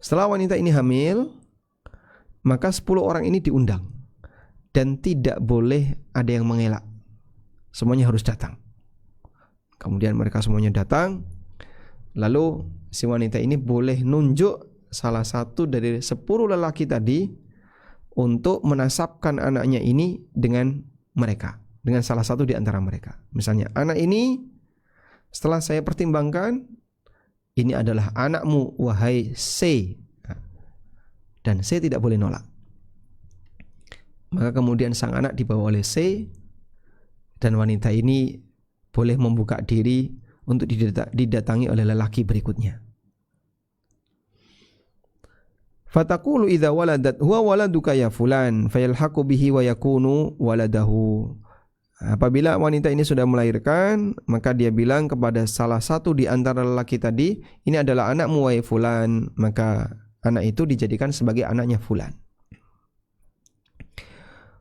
Setelah wanita ini hamil, maka 10 orang ini diundang dan tidak boleh ada yang mengelak. Semuanya harus datang. Kemudian mereka semuanya datang. Lalu si wanita ini boleh nunjuk salah satu dari 10 lelaki tadi untuk menasabkan anaknya ini dengan mereka, dengan salah satu di antara mereka. Misalnya, anak ini setelah saya pertimbangkan, ini adalah anakmu wahai C, dan C tidak boleh nolak. Maka kemudian sang anak dibawa oleh C, dan wanita ini boleh membuka diri untuk didatangi oleh lelaki berikutnya. Fataqulu idza waladat huwa waladuka ya fulan fayalhaqu bihi wa yakunu waladahu. Apabila wanita ini sudah melahirkan, maka dia bilang kepada salah satu di antara lelaki tadi, ini adalah anakmu wahai fulan, maka anak itu dijadikan sebagai anaknya fulan.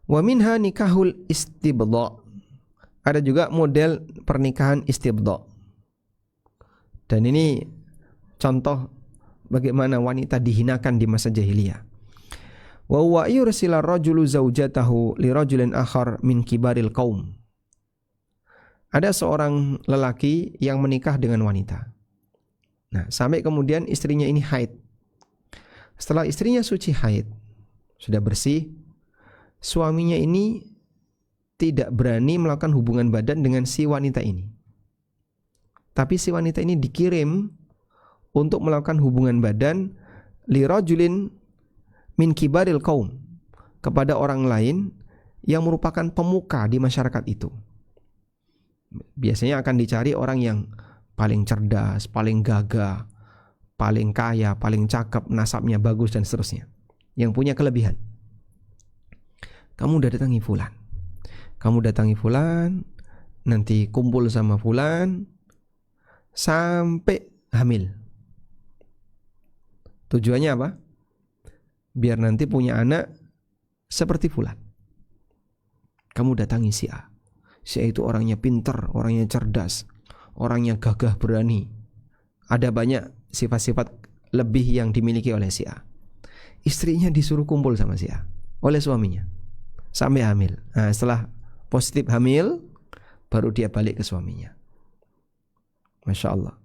Wa minha nikahul istibdha. Ada juga model pernikahan istibdha. Dan ini contoh bagaimana wanita dihinakan di masa jahiliyah. Wa huwa yursila rajulu zaujatahu li rajulin akhar min kibaril qaum. Ada seorang lelaki yang menikah dengan wanita. Nah, sampai kemudian istrinya ini haid. Setelah istrinya suci haid, sudah bersih, suaminya ini tidak berani melakukan hubungan badan dengan si wanita ini. Tapi si wanita ini dikirim untuk melakukan hubungan badan li rajulin min kibaril qaum, kepada orang lain yang merupakan pemuka di masyarakat itu. Biasanya akan dicari orang yang paling cerdas, paling gagah, paling kaya, paling cakep, nasabnya bagus dan seterusnya, yang punya kelebihan. Kamu datangi fulan, nanti kumpul sama fulan sampai hamil. Tujuannya apa? Biar nanti punya anak seperti fulan. Kamu datangi si A. Si A itu orangnya pintar, orangnya cerdas, orangnya gagah berani. Ada banyak sifat-sifat lebih yang dimiliki oleh si A. Istrinya disuruh kumpul sama si A oleh suaminya sampai hamil. Nah, setelah positif hamil, baru dia balik ke suaminya. Masya Allah.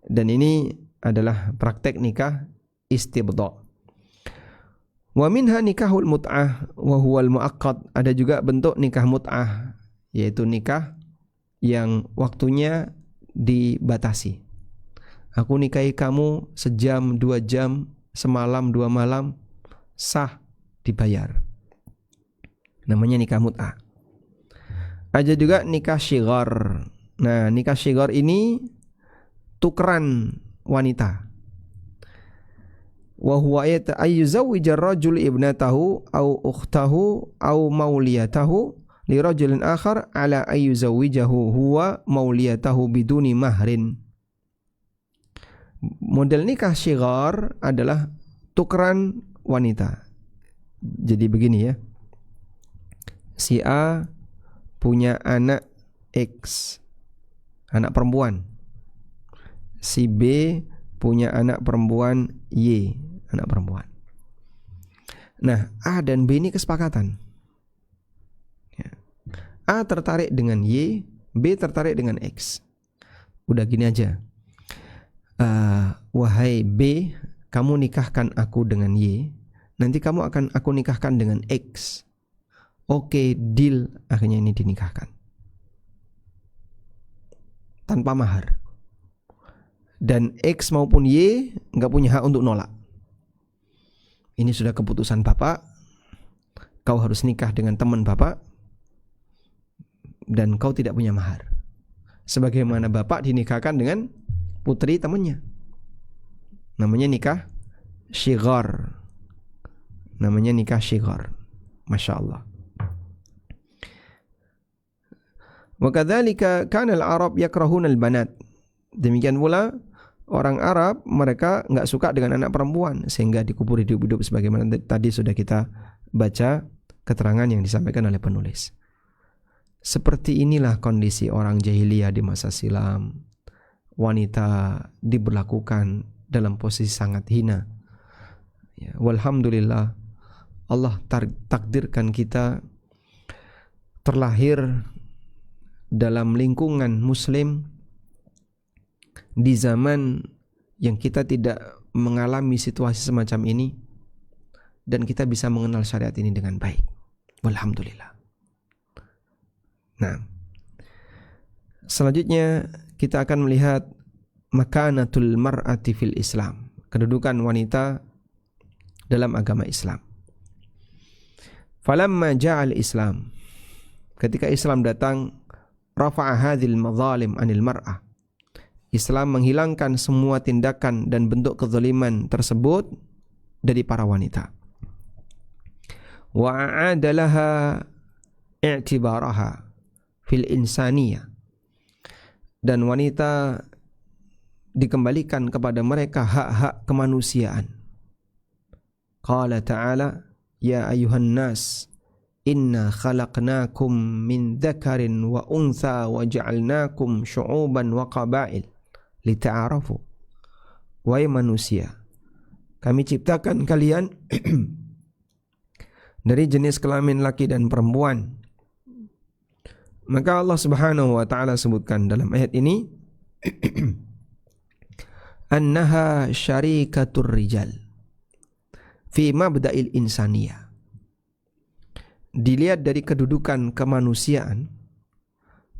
Dan ini adalah praktek nikah istibdha. Wa minha nikahul mut'ah wa huwal muaqqad. Ada juga bentuk nikah mut'ah, yaitu nikah yang waktunya dibatasi. Aku nikahi kamu sejam, 2 jam, semalam, 2 malam, sah, dibayar. Namanya nikah mut'ah. Ada juga nikah syighar. Nah, nikah syighar ini tukeran wanita. Wa huwa ayyuzawwija ar-rajul ibnatahu aw ukhtahu aw mauliyatahu li rajulin akhar ala ayyuzawwijahu huwa mauliyatahu biduni mahrin. Model nikah syighar adalah tukeran wanita. Jadi begini ya. Si A punya anak X, anak perempuan. Si B punya anak perempuan Y, anak perempuan. Nah, A dan B ini kesepakatan. A tertarik dengan Y, B tertarik dengan X. Udah gini aja. Wahai B, kamu nikahkan aku dengan Y, nanti kamu akan aku nikahkan dengan X. Oke, deal. Akhirnya ini dinikahkan tanpa mahar. Dan X maupun Y nggak punya hak untuk nolak. Ini sudah keputusan bapak. Kau harus nikah dengan teman bapak, dan kau tidak punya mahar. Sebagaimana bapak dinikahkan dengan putri temannya. Namanya nikah syighar. Masya Allah. Wa kadzalika kana al-Arab yakrahuna al-banat. Demikian pula orang Arab, mereka enggak suka dengan anak perempuan sehingga dikubur hidup-hidup sebagaimana tadi sudah kita baca keterangan yang disampaikan oleh penulis. Seperti inilah kondisi orang jahiliyah di masa silam. Wanita diberlakukan dalam posisi sangat hina. Ya, walhamdulillah Allah takdirkan kita terlahir dalam lingkungan muslim di zaman yang kita tidak mengalami situasi semacam ini, dan kita bisa mengenal syariat ini dengan baik. Walhamdulillah. Nah, selanjutnya kita akan melihat makanatul mar'ati fil Islam, kedudukan wanita dalam agama Islam. Falamma ja'al Islam, ketika Islam datang, rafa'a hadhil madzalim anil mar'ah. Islam menghilangkan semua tindakan dan bentuk kezaliman tersebut dari para wanita. Wa a'ada laha i'tibaraha fil insaniyah. Dan wanita dikembalikan kepada mereka hak-hak kemanusiaan. Qala ta'ala, ya ayuhan nas, inna khalaqnakum min dzakarin wa untha wa ja'alnakum syu'uban wa qabail lita'arafu. Wahai manusia, kami ciptakan kalian dari jenis kelamin laki dan perempuan. Maka Allah Subhanahu wa taala sebutkan dalam ayat ini annaha syarikatur rijal fi mabda'il insaniyah. dilihat dari kedudukan kemanusiaan,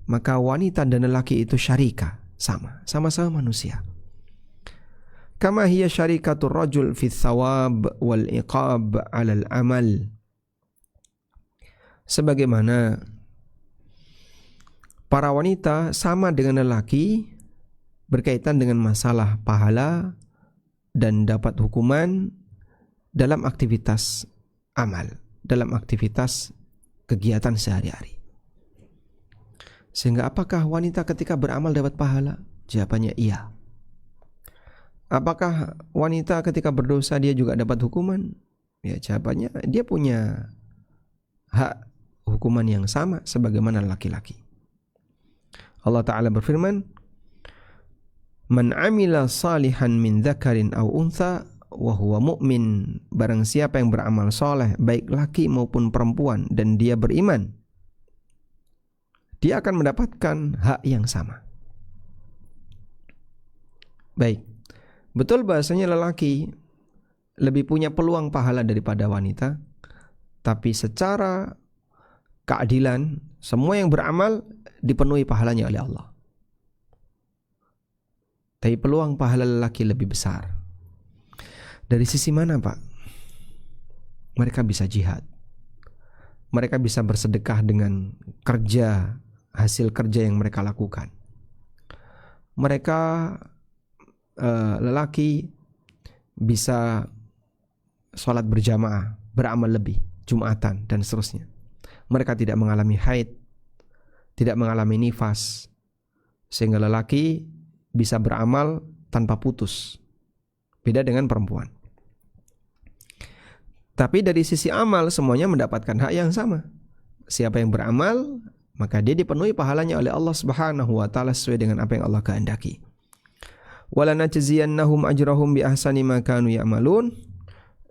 maka wanita dan lelaki itu syarika, sama-sama manusia. Kama hiya syarikatur rajul fi thawab wal iqab 'alal amal. Sebagaimana para wanita sama dengan lelaki berkaitan dengan masalah pahala dan dapat hukuman dalam aktivitas amal, dalam aktivitas kegiatan sehari-hari. Sehingga apakah wanita ketika beramal dapat pahala? Jawabannya iya. Apakah wanita ketika berdosa dia juga dapat hukuman? Ya, jawabannya dia punya hak hukuman yang sama sebagaimana laki-laki. Allah Ta'ala berfirman, "Man amila salihan min dzakarin aw untha wa huwa mu'min." Barang siapa yang beramal soleh, baik laki maupun perempuan, dan dia beriman, dia akan mendapatkan hak yang sama. Baik, betul bahasanya lelaki lebih punya peluang pahala daripada wanita, tapi secara keadilan semua yang beramal dipenuhi pahalanya oleh Allah. Tapi peluang pahala lelaki lebih besar. Dari sisi mana, Pak? Mereka bisa jihad. Mereka bisa bersedekah dengan kerja, hasil kerja yang mereka lakukan. Mereka lelaki bisa sholat berjamaah, beramal lebih, Jumatan dan seterusnya. Mereka tidak mengalami haid, tidak mengalami nifas, sehingga lelaki bisa beramal tanpa putus. Beda dengan perempuan. Tapi dari sisi amal semuanya mendapatkan hak yang sama. Siapa yang beramal, maka dia dipenuhi pahalanya oleh Allah Subhanahu wa taala sesuai dengan apa yang Allah kehendaki. Walanajziyannahum ajrahum bi ahsani ma kanu ya'malun,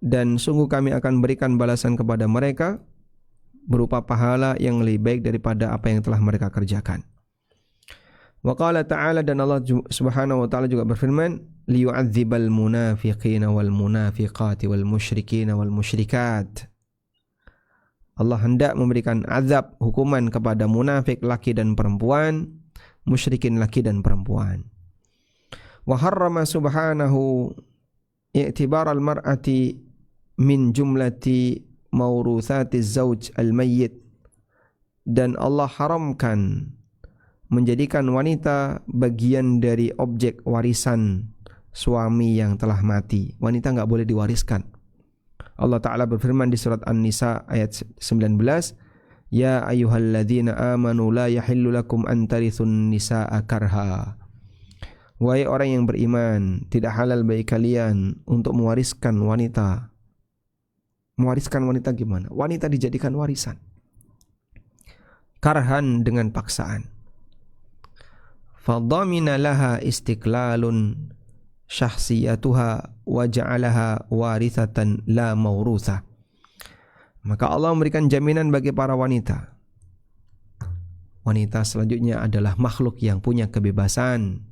dan sungguh kami akan berikan balasan kepada mereka berupa pahala yang lebih baik daripada apa yang telah mereka kerjakan. Wa qala ta'ala, dan Allah Subhanahu wa taala juga berfirman, liyu'adzibal munafiqina wal munafiqati wal musyrikina wal musyrikat. Allah hendak memberikan azab, hukuman kepada munafik laki dan perempuan, musyrikin laki dan perempuan. Wa harrama subhanahu i'tibar al-mar'ati min jumlati mawruthati zawj al-mayyit, dan Allah haramkan menjadikan wanita bagian dari objek warisan suami yang telah mati. Wanita enggak boleh diwariskan. Allah Ta'ala berfirman di surat An-Nisa ayat 19, ya ayyuhalladzina amanu la yahillu lakum an tarithun nisaa karha. Wahai orang yang beriman, tidak halal bagi kalian untuk mewariskan wanita. Mewariskan wanita gimana? Wanita dijadikan warisan. Karhan, dengan paksaan. Fadhamina laha istiqlalun syahsiyatuha wa ja'alaha warithatan la mawrutha. Maka Allah memberikan jaminan bagi para wanita. Wanita selanjutnya adalah makhluk yang punya kebebasan,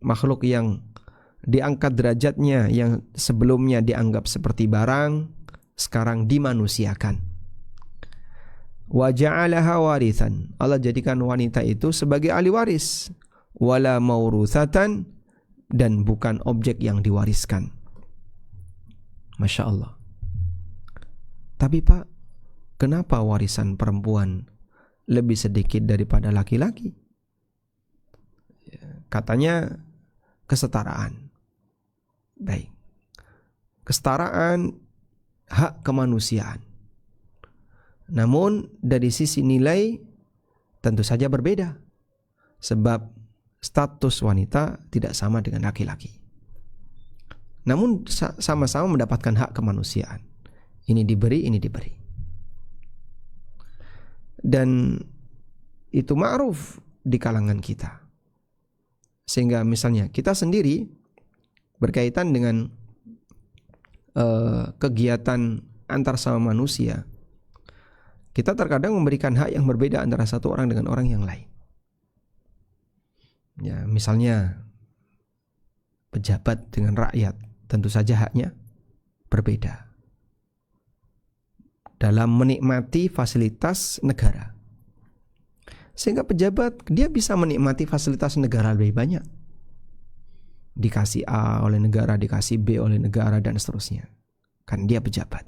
makhluk yang diangkat derajatnya, yang sebelumnya dianggap seperti barang, sekarang dimanusiakan. Wa ja'alaha warithan, Allah jadikan wanita itu sebagai ahli waris, wala mauruthatan, dan bukan objek yang diwariskan. Masya Allah. Tapi Pak, kenapa warisan perempuan lebih sedikit daripada laki-laki? Katanya kesetaraan. Baik. Kesetaraan hak kemanusiaan. Namun dari sisi nilai tentu saja berbeda. Sebab status wanita tidak sama dengan laki-laki. Namun sama-sama mendapatkan hak kemanusiaan. Ini diberi, ini diberi. Dan itu ma'ruf di kalangan kita. Sehingga misalnya kita sendiri berkaitan dengan kegiatan antar sama manusia, kita terkadang memberikan hak yang berbeda antara satu orang dengan orang yang lain. Ya, misalnya pejabat dengan rakyat, tentu saja haknya berbeda. dalam menikmati fasilitas negara. Sehingga pejabat dia bisa menikmati fasilitas negara lebih banyak. Dikasih A oleh negara, dikasih B oleh negara, dan seterusnya. Kan dia pejabat.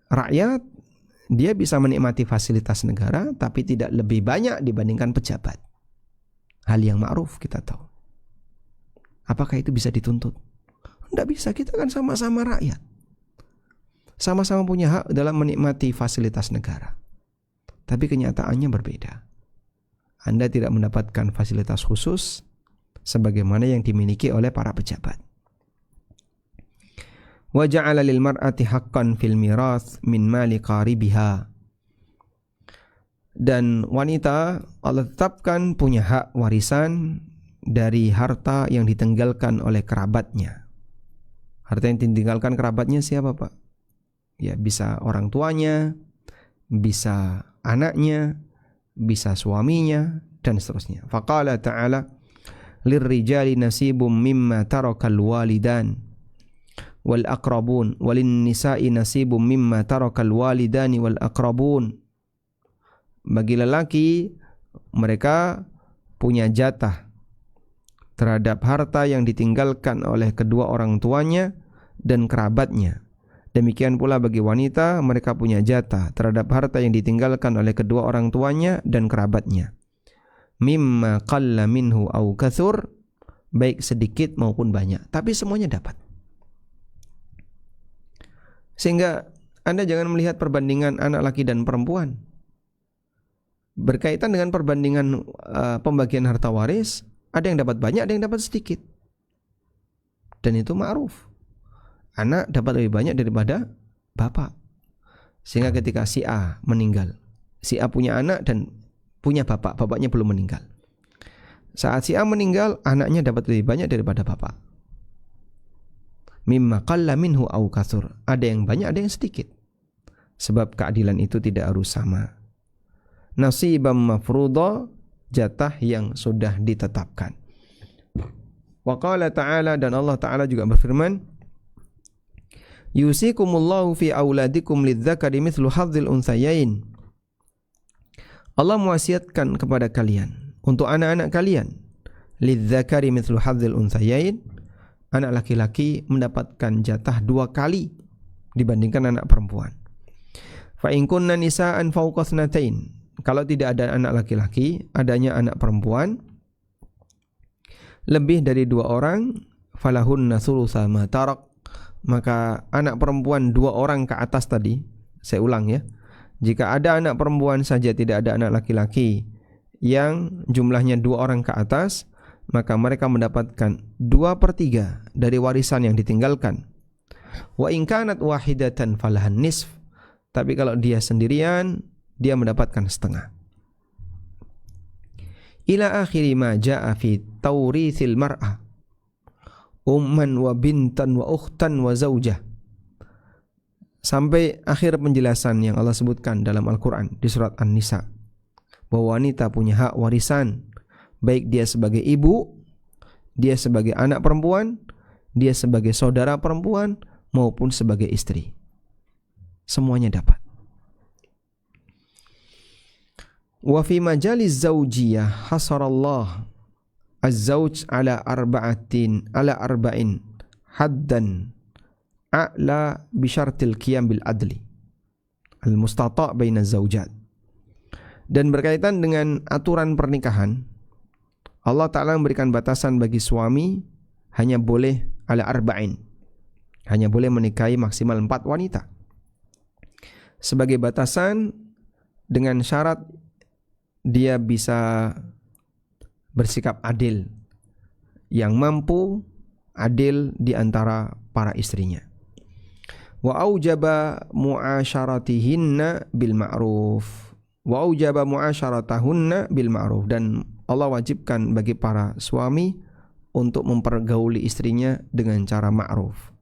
Rakyat dia bisa menikmati fasilitas negara tapi tidak lebih banyak dibandingkan pejabat. Hal yang ma'ruf kita tahu. Apakah itu bisa dituntut? Tidak bisa, kita kan sama-sama rakyat. Sama-sama punya hak dalam menikmati fasilitas negara. Tapi kenyataannya berbeda. Anda tidak mendapatkan fasilitas khusus sebagaimana yang dimiliki oleh para pejabat. Wa ja'ala lil mar'ati haqqan fil mirath min mali qaribiha. Dan wanita Allah tetapkan punya hak warisan dari harta yang ditinggalkan oleh kerabatnya. Harta yang ditinggalkan kerabatnya siapa, Pak? Ya, bisa orang tuanya, bisa anaknya, bisa suaminya, dan seterusnya. Faqala ta'ala lirrijali nasibum mimma tarakal walidan wal aqrabun walin nisa'i nasibum mimma tarakal walidani wal aqrabun. Bagi lelaki mereka punya jatah terhadap harta yang ditinggalkan oleh kedua orang tuanya dan kerabatnya. Demikian pula bagi wanita, mereka punya jatah terhadap harta yang ditinggalkan oleh kedua orang tuanya dan kerabatnya. Mimma qalla minhu au katsur, baik sedikit maupun banyak, tapi semuanya dapat. Sehingga Anda jangan melihat perbandingan anak laki dan perempuan. Berkaitan dengan perbandingan pembagian harta waris, ada yang dapat banyak, ada yang dapat sedikit. Dan itu ma'ruf. Anak dapat lebih banyak daripada bapak. Sehingga ketika si A meninggal, si A punya anak dan punya bapak, bapaknya belum meninggal. Saat si A meninggal, anaknya dapat lebih banyak daripada bapak. Mimma qalla minhu au katsur. Ada yang banyak, ada yang sedikit. Sebab keadilan itu tidak harus sama. Nasibam mafruḍa, jatah yang sudah ditetapkan. Wa qala ta'ala, dan Allah Ta'ala juga berfirman, yusikumullahu fi auladikum lidzakari mithlu hadzil unthayain. Allah mewasiatkan kepada kalian untuk anak-anak kalian, lidzakari mithlu hadzil unthayain, anak laki-laki mendapatkan jatah 2 kali dibandingkan anak perempuan. Fa in kunna nisaan fawqa tsnatain, kalau tidak ada anak laki-laki, adanya anak perempuan lebih dari 2 orang, falahunna thulutsa ma tarak, maka anak perempuan 2 orang ke atas tadi, saya ulang ya, jika ada anak perempuan saja, tidak ada anak laki-laki yang jumlahnya 2 orang ke atas, maka mereka mendapatkan 2/3 dari warisan yang ditinggalkan. Wa in kanat wahidatan falahan nisf, tapi kalau dia sendirian, dia mendapatkan setengah. Ila akhiri ma jaa fi taurithil mar'ah umman wa bintan wa ukhtan wa zaujah, sampai akhir penjelasan yang Allah sebutkan dalam Al-Quran di surat An-Nisa, bahwa wanita punya hak warisan, baik dia sebagai ibu, dia sebagai anak perempuan, dia sebagai saudara perempuan, maupun sebagai istri. Semuanya dapat. Wa fi majaliz zaujiyah hasarallah az-zauj ala arba'in haddan a'la bi syartil qiyam bil adli al-mustata' baina zaujat. Dan berkaitan dengan aturan pernikahan, Allah Ta'ala memberikan batasan bagi suami hanya boleh ala arba'in, hanya boleh menikahi maksimal 4 wanita. Sebagai batasan dengan syarat dia bisa bersikap adil, yang mampu adil di antara para istrinya. Wa aujaba mu'asyaratihinna bil ma'ruf. Wa aujaba mu'asyaratahunna bil ma'ruf, dan Allah wajibkan bagi para suami untuk mempergauli istrinya dengan cara ma'ruf.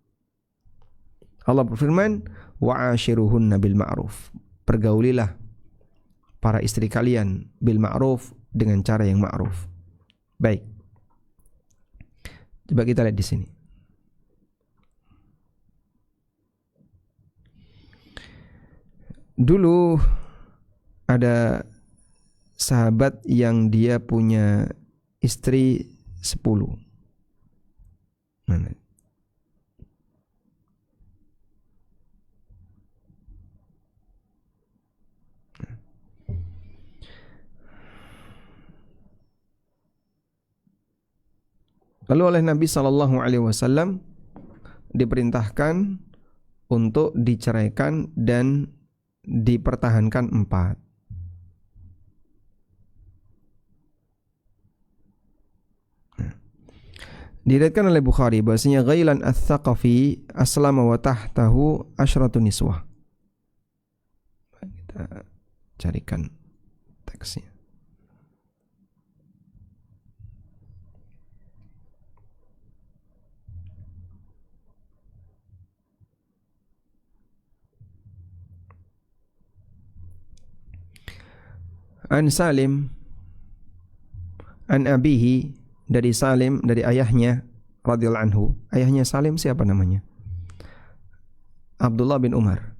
Allah berfirman, wa'ashiruhunna bil ma'ruf. Pergaulilah para istri kalian bil ma'ruf, dengan cara yang ma'ruf. Baik. Coba kita lihat di sini. Dulu ada sahabat yang dia punya istri 10. Lalu oleh Nabi SAW diperintahkan untuk diceraikan dan dipertahankan 4. Diriwayatkan oleh Bukhari bahwasanya Ghailan Ats-Tsaqafi aslama wa tahtahu asyratu niswah. Kita carikan teksnya. An Salim an abihi, dari Salim dari ayahnya radhiyallahu anhu. Ayahnya Salim siapa namanya? Abdullah bin Umar.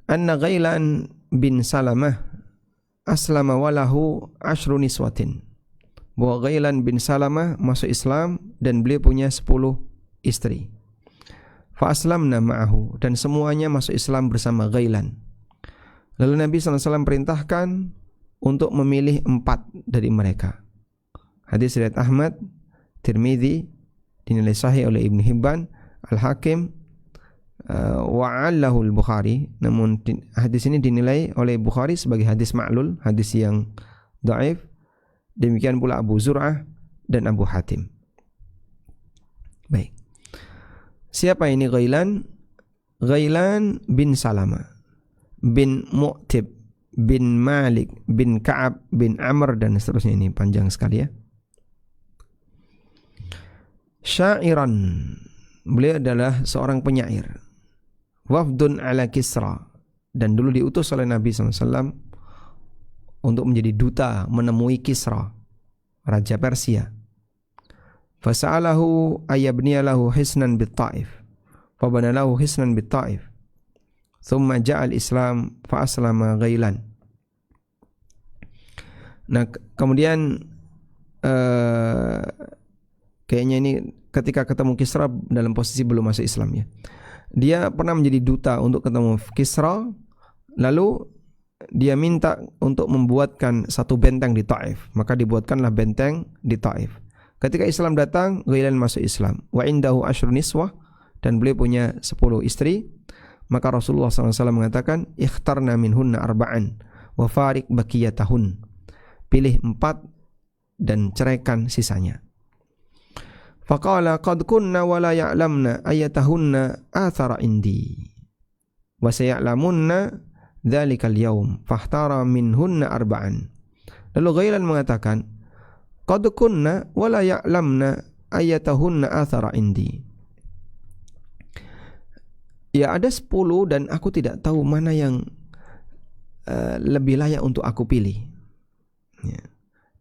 Anna Ghailan bin Salamah aslama walahu ashru niswatin. Bahwa Ghailan bin Salamah masuk Islam dan beliau punya 10 istri. Fa aslamna ma'ahu, dan semuanya masuk Islam bersama Ghailan. Lalu Nabi SAW perintahkan untuk memilih 4 dari mereka. Hadis riwayat Ahmad, Tirmidzi, dinilai sahih oleh Ibnu Hibban, Al-Hakim, wa'allahu al-Bukhari. Namun hadis ini dinilai oleh Bukhari sebagai hadis ma'lul, hadis yang dhaif. Demikian pula Abu Zur'ah dan Abu Hatim. Baik. Siapa ini Ghailan? Ghailan bin Salama bin Mu'tib bin Malik bin Ka'ab bin Amr dan seterusnya, ini panjang sekali ya. Syairan, beliau adalah seorang penyair. Wafdun ala Kisra, dan dulu diutus oleh Nabi SAW untuk menjadi duta menemui Kisra, Raja Persia. Fasa'alahu ayabniya lahu hisnan bit Ta'if, fabana lahu hisnan bit Ta'if. Thumma ja'al Islam fa aslama Ghailan. Nah, kemudian kayaknya ini ketika ketemu Kisra dalam posisi belum masuk Islam ya. Dia pernah menjadi duta untuk ketemu Kisra, lalu dia minta untuk membuatkan satu benteng di Taif, maka dibuatkanlah benteng di Taif. Ketika Islam datang, Ghailan masuk Islam. Wa indahu asyru niswah, dan beliau punya 10 istri. Maka Rasulullah SAW mengatakan, ikhtarna minhunna arba'an wa farik bakiyatahun. Pilih 4 dan ceraikan sisanya. Faqala qad kunna wa la ya'lamna ayatahunna athara indi wa saya'lamunna dhalikal yawm fahtara minhunna arba'an. Lalu Ghailan mengatakan, qad kunna wa la ya'lamna ayatahunna athara indi. Ya, ada 10 dan aku tidak tahu mana yang lebih layak untuk aku pilih ya.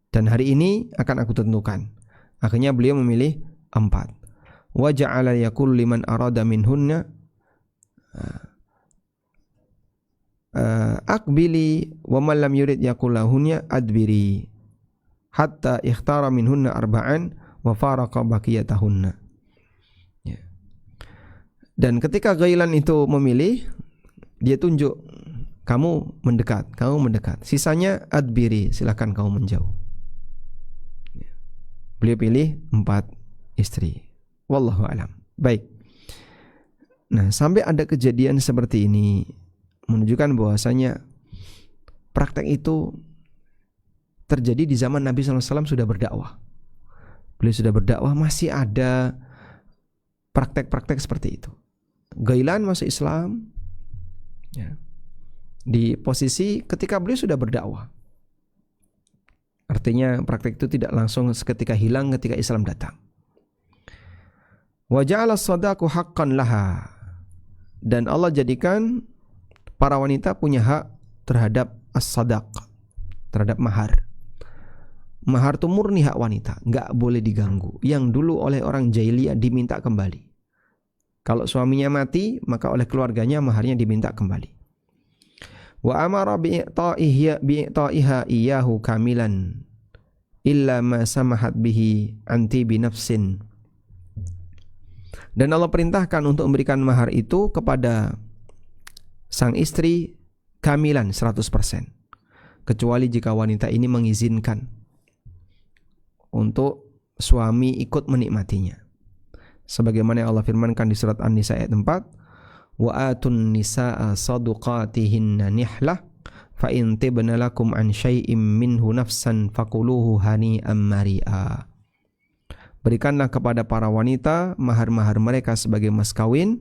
Dan hari ini akan aku tentukan. Akhirnya beliau memilih 4. Wa ja'ala yakul liman arada minhunna akbili wa man lam yurid yakul lahunna adbiri hatta ikhtara minhunna arba'an wa faraqa baqiyatahunna. Dan ketika Ghailan itu memilih, dia tunjuk, kamu mendekat, sisanya adbiri, silakan kamu menjauh. Beliau pilih 4 istri. Wallahu alam. Baik. Nah, sampai ada kejadian seperti ini menunjukkan bahwasanya praktek itu terjadi di zaman Nabi SAW sudah berdakwah. Beliau sudah berdakwah, masih ada praktek-praktek seperti itu. Ghailan masuk Islam ya, di posisi ketika beliau sudah berdakwah. Artinya praktek itu tidak langsung seketika hilang ketika Islam datang. Wa ja'ala as-sadaqu haqqan laha, dan Allah jadikan para wanita punya hak terhadap as-sadaq, terhadap mahar. Mahar itu murni hak wanita, enggak boleh diganggu. Yang dulu oleh orang jahiliyah diminta kembali. Kalau suaminya mati, maka oleh keluarganya maharnya diminta kembali. Wa amara bi'ta'iha iyyahu kamilan illa ma samahat bihi anti binafsin. Dan Allah perintahkan untuk memberikan mahar itu kepada sang istri kamilan 100%, kecuali jika wanita ini mengizinkan untuk suami ikut menikmatinya. Sebagaimana Allah firmankan di surat An-Nisa ayat 4, wa atun nisaa sadaqatihinna nihlah fa in tibna lakum an syai'im minhu nafsan faquluhu hani'am mari'a. Berikanlah kepada para wanita mahar-mahar mereka sebagai mas kawin.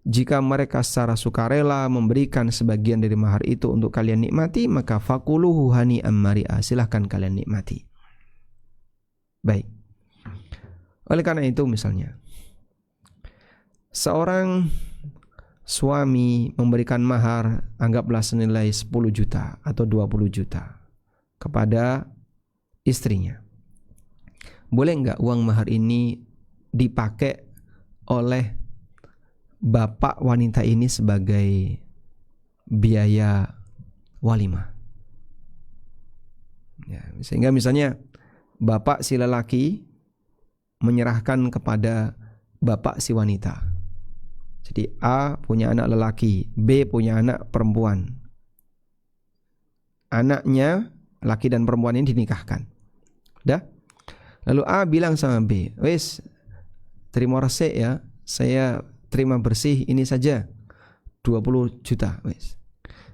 Jika mereka secara sukarela memberikan sebagian dari mahar itu untuk kalian nikmati, maka faquluhu hani'am mari'a, silahkan kalian nikmati. Baik. Oleh karena itu misalnya, seorang suami memberikan mahar, anggaplah senilai 10 juta atau 20 juta kepada istrinya. Boleh enggak uang mahar ini dipakai oleh bapak wanita ini sebagai biaya walimah? Ya, sehingga misalnya bapak si lelaki menyerahkan kepada bapak si wanita. Jadi A punya anak lelaki, B punya anak perempuan. Anaknya laki dan perempuan ini dinikahkan. Dah? Lalu A bilang sama B, wes terima resik ya, saya terima bersih ini saja 20 juta wes.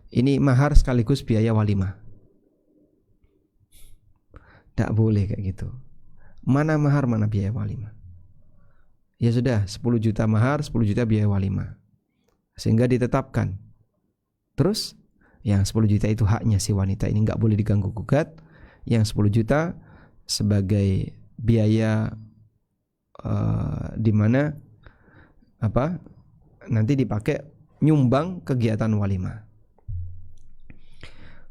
Ini mahar sekaligus biaya walimah. Tak boleh kayak gitu. Mana mahar, mana biaya walimah. Ya sudah, 10 juta mahar, 10 juta biaya walimah. Sehingga ditetapkan. Terus yang 10 juta itu haknya si wanita ini, enggak boleh diganggu gugat. Yang 10 juta sebagai biaya di mana nanti dipakai nyumbang kegiatan walimah.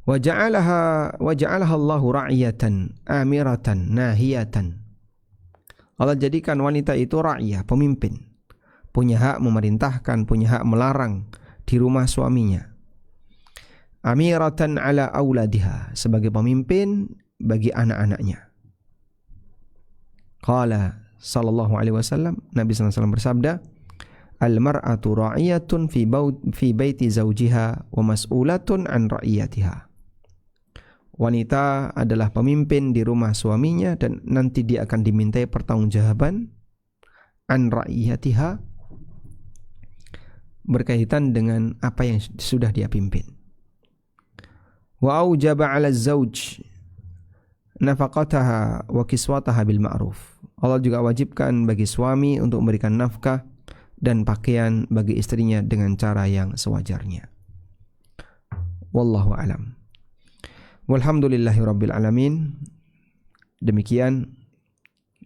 Wa ja'alaha Allahu ra'iyatan amiratan nahiyatan. Allah jadikan wanita itu ra'iyah, pemimpin, punya hak memerintahkan, punya hak melarang di rumah suaminya. Amiratan ala auladiha, sebagai pemimpin bagi anak-anaknya. Qala sallallahu alaihi wasallam, Nabi sallallahu alaihi wasallam bersabda, al-mar'atu ra'iyatun fi baiti zawjiha wa mas'ulatun an ra'iyatiha. Wanita adalah pemimpin di rumah suaminya dan nanti dia akan dimintai pertanggungjawaban an ra'iyatiha, berkaitan dengan apa yang sudah dia pimpin. Wa aujaba 'ala az-zawj nafaqataha wa kiswataha bil ma'ruf. Allah juga wajibkan bagi suami untuk memberikan nafkah dan pakaian bagi istrinya dengan cara yang sewajarnya. Wallahu alam. Walhamdulillahirabbil alamin. Demikian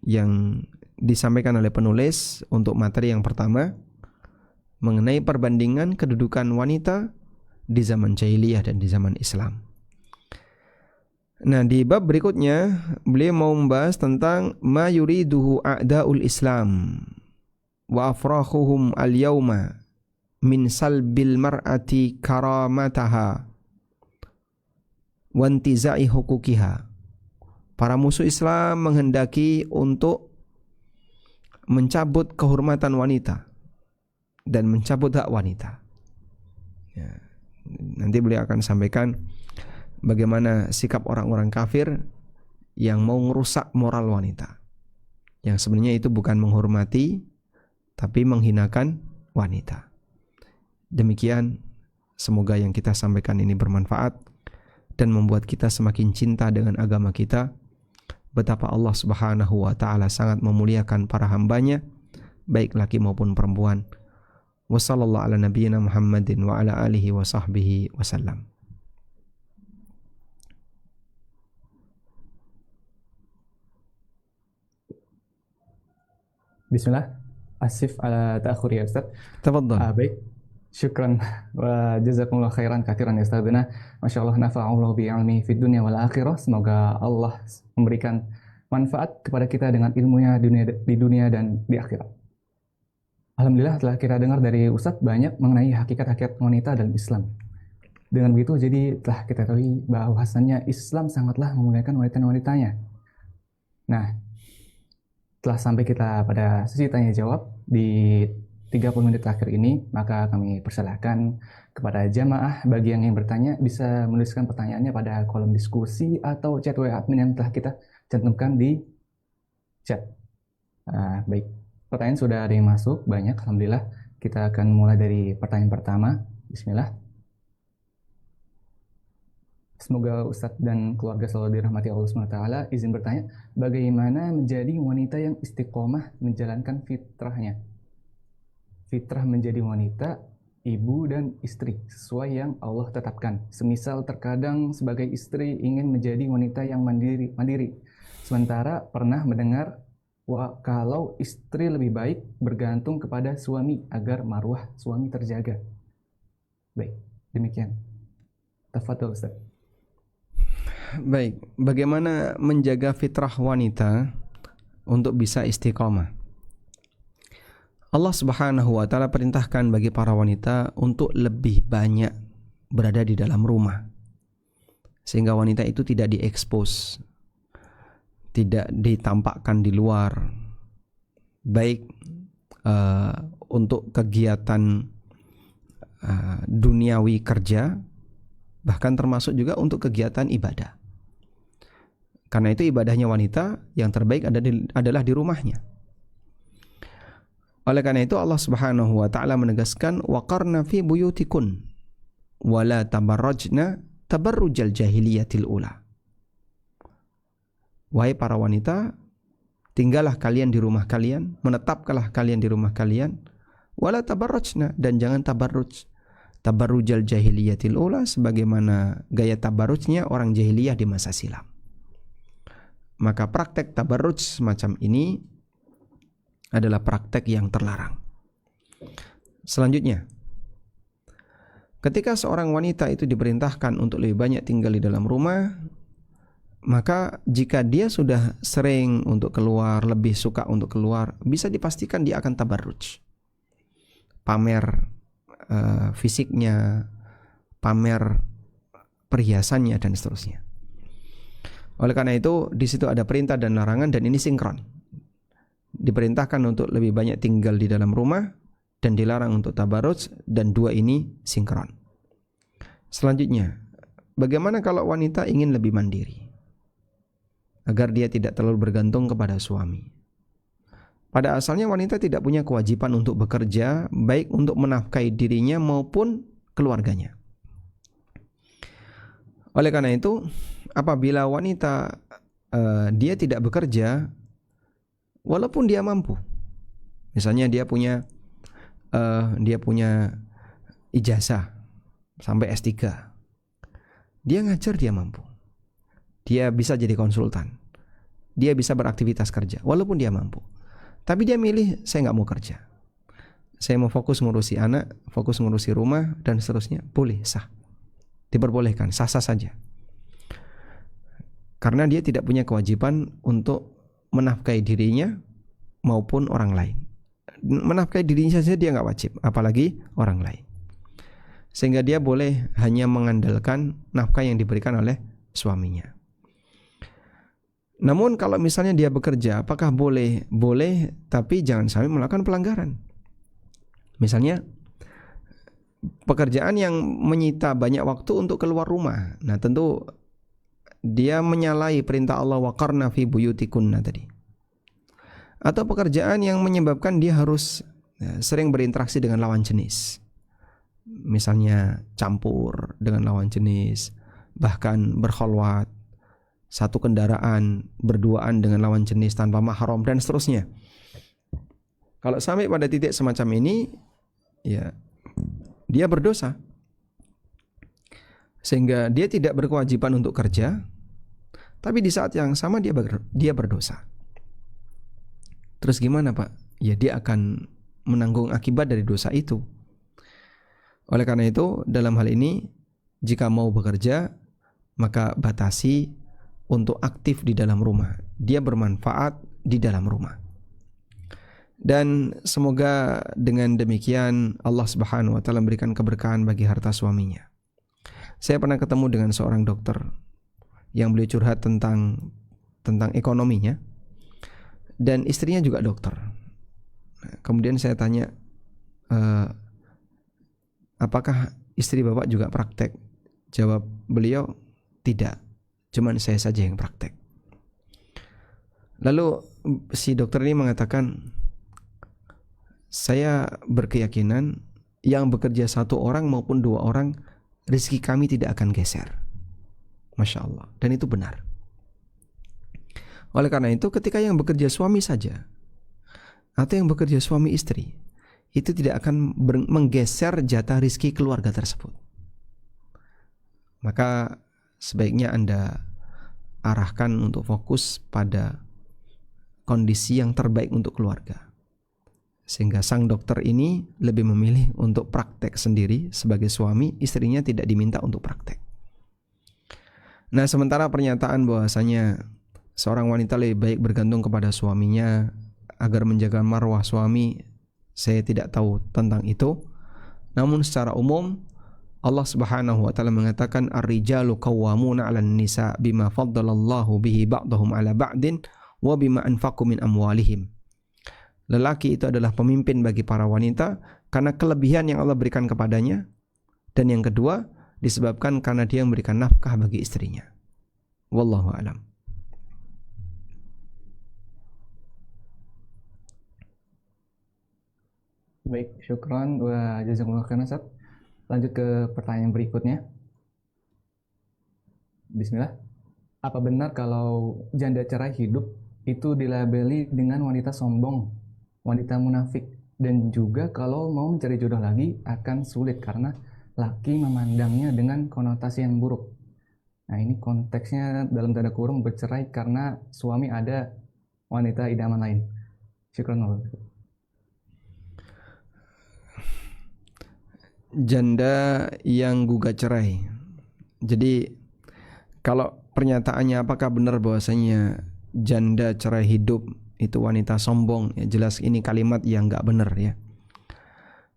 yang disampaikan oleh penulis untuk materi yang pertama mengenai perbandingan kedudukan wanita di zaman jahiliyah dan di zaman Islam. Nah, di bab berikutnya beliau mau membahas tentang ma yuriduhu a'daul Islam wa afrakhuhum al-yawma min salbil mar'ati karamataha wa intizai huquqiha. Para musuh Islam menghendaki untuk mencabut kehormatan wanita dan mencabut hak wanita. Ya, nanti beliau akan sampaikan bagaimana sikap orang-orang kafir yang mau merusak moral wanita, yang sebenarnya itu bukan menghormati tapi menghinakan wanita. Demikian, semoga yang kita sampaikan ini bermanfaat dan membuat kita semakin cinta dengan agama kita, betapa Allah Subhanahu wa ta'ala sangat memuliakan para hambanya, baik laki maupun perempuan. Wassallallahu ala nabiyyina Muhammadin wa ala alihi wa sahbihi wasallam. Bismillah. Asif ala ta'akhuri ya Ustaz. Tafadhal. Baik. Syukran wa jazakumullah khairan katsiran ya Ustazana. Masyaallah nafa'allahu bi ilmi fid dunya wal akhirah. Semoga Allah memberikan manfaat kepada kita dengan ilmunya di dunia dan di akhirat. Alhamdulillah telah kita dengar dari Ustaz banyak mengenai hakikat-hakikat wanita dalam Islam. Dengan begitu jadi telah kita ketahui bahwasannya Islam sangatlah memuliakan wanita-wanitanya. Nah, telah sampai kita pada sesi tanya jawab di 30 menit terakhir ini, maka kami persilahkan kepada jamaah bagi yang ingin bertanya bisa menuliskan pertanyaannya pada kolom diskusi atau chat WA admin yang telah kita cantumkan di chat. Baik, pertanyaan sudah ada yang masuk, banyak, alhamdulillah. Kita akan mulai dari pertanyaan pertama. Bismillah. Semoga Ustadz dan keluarga selalu dirahmati Allah SWT. Izin bertanya, bagaimana menjadi wanita yang istiqomah menjalankan fitrahnya? Fitrah menjadi wanita, ibu dan istri, sesuai yang Allah tetapkan. Semisal terkadang sebagai istri ingin menjadi wanita yang mandiri. Sementara pernah mendengar kalau istri lebih baik bergantung kepada suami agar marwah suami terjaga. Baik, demikian. Tafadhol Ustaz. Baik, bagaimana menjaga fitrah wanita untuk bisa istiqamah? Allah Subhanahu wa taala perintahkan bagi para wanita untuk lebih banyak berada di dalam rumah, sehingga wanita itu tidak diekspos, tidak ditampakkan di luar, baik untuk kegiatan duniawi kerja, bahkan termasuk juga untuk kegiatan ibadah. Karena itu ibadahnya wanita yang terbaik adalah di rumahnya. Oleh karena itu Allah Subhanahu wa taala menegaskan waqarna fi buyutikun wala tabarrajna tabarrujal jahiliyatil ula. Wahai para wanita, tinggallah kalian di rumah kalian, menetapkanlah kalian di rumah kalian, wala tabarrajna, dan jangan tabarruj. Tabarrujal jahiliyatil ula, sebagaimana gaya tabarrujnya orang jahiliyah di masa silam. Maka praktek tabarruj semacam ini adalah praktek yang terlarang. Selanjutnya, ketika seorang wanita itu diperintahkan untuk lebih banyak tinggal di dalam rumah, maka jika dia sudah sering untuk keluar, lebih suka untuk keluar, bisa dipastikan dia akan tabarruj. Pamer fisiknya, pamer perhiasannya, dan seterusnya. Oleh karena itu, di situ ada perintah dan larangan, dan ini sinkron. Diperintahkan untuk lebih banyak tinggal di dalam rumah dan dilarang untuk tabarruj, dan dua ini sinkron. Selanjutnya, bagaimana kalau wanita ingin lebih mandiri agar dia tidak terlalu bergantung kepada suami? Pada asalnya wanita tidak punya kewajiban untuk bekerja, baik untuk menafkahi dirinya maupun keluarganya. Oleh karena itu, apabila wanita dia tidak bekerja, walaupun dia mampu, misalnya dia punya ijazah sampai S3, dia ngajar, dia mampu, dia bisa jadi konsultan, dia bisa beraktivitas kerja, walaupun dia mampu. Tapi dia milih, saya nggak mau kerja, saya mau fokus ngurusi anak, fokus ngurusi rumah, dan seterusnya. Boleh, sah, diperbolehkan, sah-sah saja. Karena dia tidak punya kewajiban untuk menafkahi dirinya maupun orang lain. Menafkahi dirinya saja dia nggak wajib, apalagi orang lain. Sehingga dia boleh hanya mengandalkan nafkah yang diberikan oleh suaminya. Namun kalau misalnya dia bekerja, apakah boleh? Boleh, tapi jangan sampai melakukan pelanggaran. Misalnya pekerjaan yang menyita banyak waktu untuk keluar rumah. Nah, tentu dia menyalahi perintah Allah waqarna fi buyutikunna tadi. Atau pekerjaan yang menyebabkan dia harus sering berinteraksi dengan lawan jenis. Misalnya campur dengan lawan jenis, bahkan berkholwat, satu kendaraan, berduaan dengan lawan jenis tanpa mahram, dan seterusnya. Kalau sampai pada titik semacam ini, ya dia berdosa. Sehingga dia tidak berkewajiban untuk kerja, tapi di saat yang sama dia berdosa. Terus gimana, Pak? Ya dia akan menanggung akibat dari dosa itu. Oleh karena itu, dalam hal ini, jika mau bekerja, maka batasi untuk aktif di dalam rumah. Dia bermanfaat di dalam rumah. Dan semoga dengan demikian Allah Subhanahu wa taala memberikan keberkahan bagi harta suaminya. Saya pernah ketemu dengan seorang dokter yang beliau curhat tentang ekonominya, dan istrinya juga dokter. Kemudian saya tanya, apakah istri Bapak juga praktek? Jawab beliau, tidak, cuman saya saja yang praktek. Lalu si dokter ini mengatakan, saya berkeyakinan yang bekerja 1 orang maupun 2 orang, rezeki kami tidak akan geser. Masya Allah. Dan itu benar. Oleh karena itu, ketika yang bekerja suami saja atau yang bekerja suami istri, itu tidak akan menggeser jatah rezeki keluarga tersebut. Maka sebaiknya Anda arahkan untuk fokus pada kondisi yang terbaik untuk keluarga. Sehingga sang dokter ini lebih memilih untuk praktek sendiri sebagai suami, istrinya tidak diminta untuk praktek. Nah, sementara pernyataan bahwasanya seorang wanita lebih baik bergantung kepada suaminya agar menjaga marwah suami, saya tidak tahu tentang itu. Namun secara umum Allah Subhanahu wa taala mengatakan ar-rijalu qawwamuna 'alan nisa bima faddalallahu bihi ba'dahum 'ala ba'din wa bima anfaqu min amwalihim. Lelaki itu adalah pemimpin bagi para wanita karena kelebihan yang Allah berikan kepadanya, dan yang kedua disebabkan karena dia memberikan nafkah bagi istrinya. Wallahu a'lam. Baik, syukran wa jazakumullah khairan Ustaz. Lanjut ke pertanyaan berikutnya. Bismillah. Apa benar kalau janda cerai hidup itu dilabeli dengan wanita sombong, wanita munafik, dan juga kalau mau mencari jodoh lagi akan sulit karena laki memandangnya dengan konotasi yang buruk? Nah, ini konteksnya dalam tanda kurung bercerai karena suami ada wanita idaman lain. Syukran Allah. Janda yang gugat cerai. Jadi kalau pernyataannya apakah benar bahwasanya janda cerai hidup itu wanita sombong, ya jelas ini kalimat yang enggak benar ya.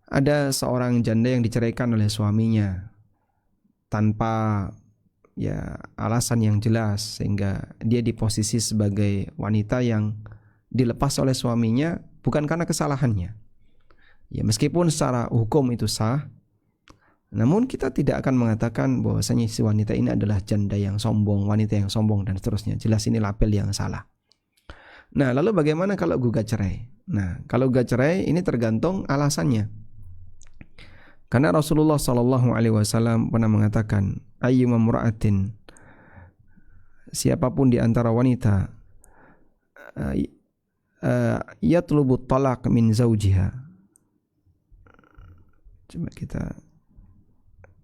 Ada seorang janda yang diceraikan oleh suaminya tanpa ya alasan yang jelas, sehingga dia di posisi sebagai wanita yang dilepas oleh suaminya bukan karena kesalahannya. Ya meskipun secara hukum itu sah, namun kita tidak akan mengatakan bahwasanya si wanita ini adalah janda yang sombong, wanita yang sombong dan seterusnya. Jelas ini label yang salah. Nah, lalu bagaimana kalau gugat cerai? Nah, kalau gugat cerai ini tergantung alasannya. Karena Rasulullah SAW pernah mengatakan, ayyuma mura'atin, siapapun di antara wanita yatlubu talaq min zawjiha. Coba kita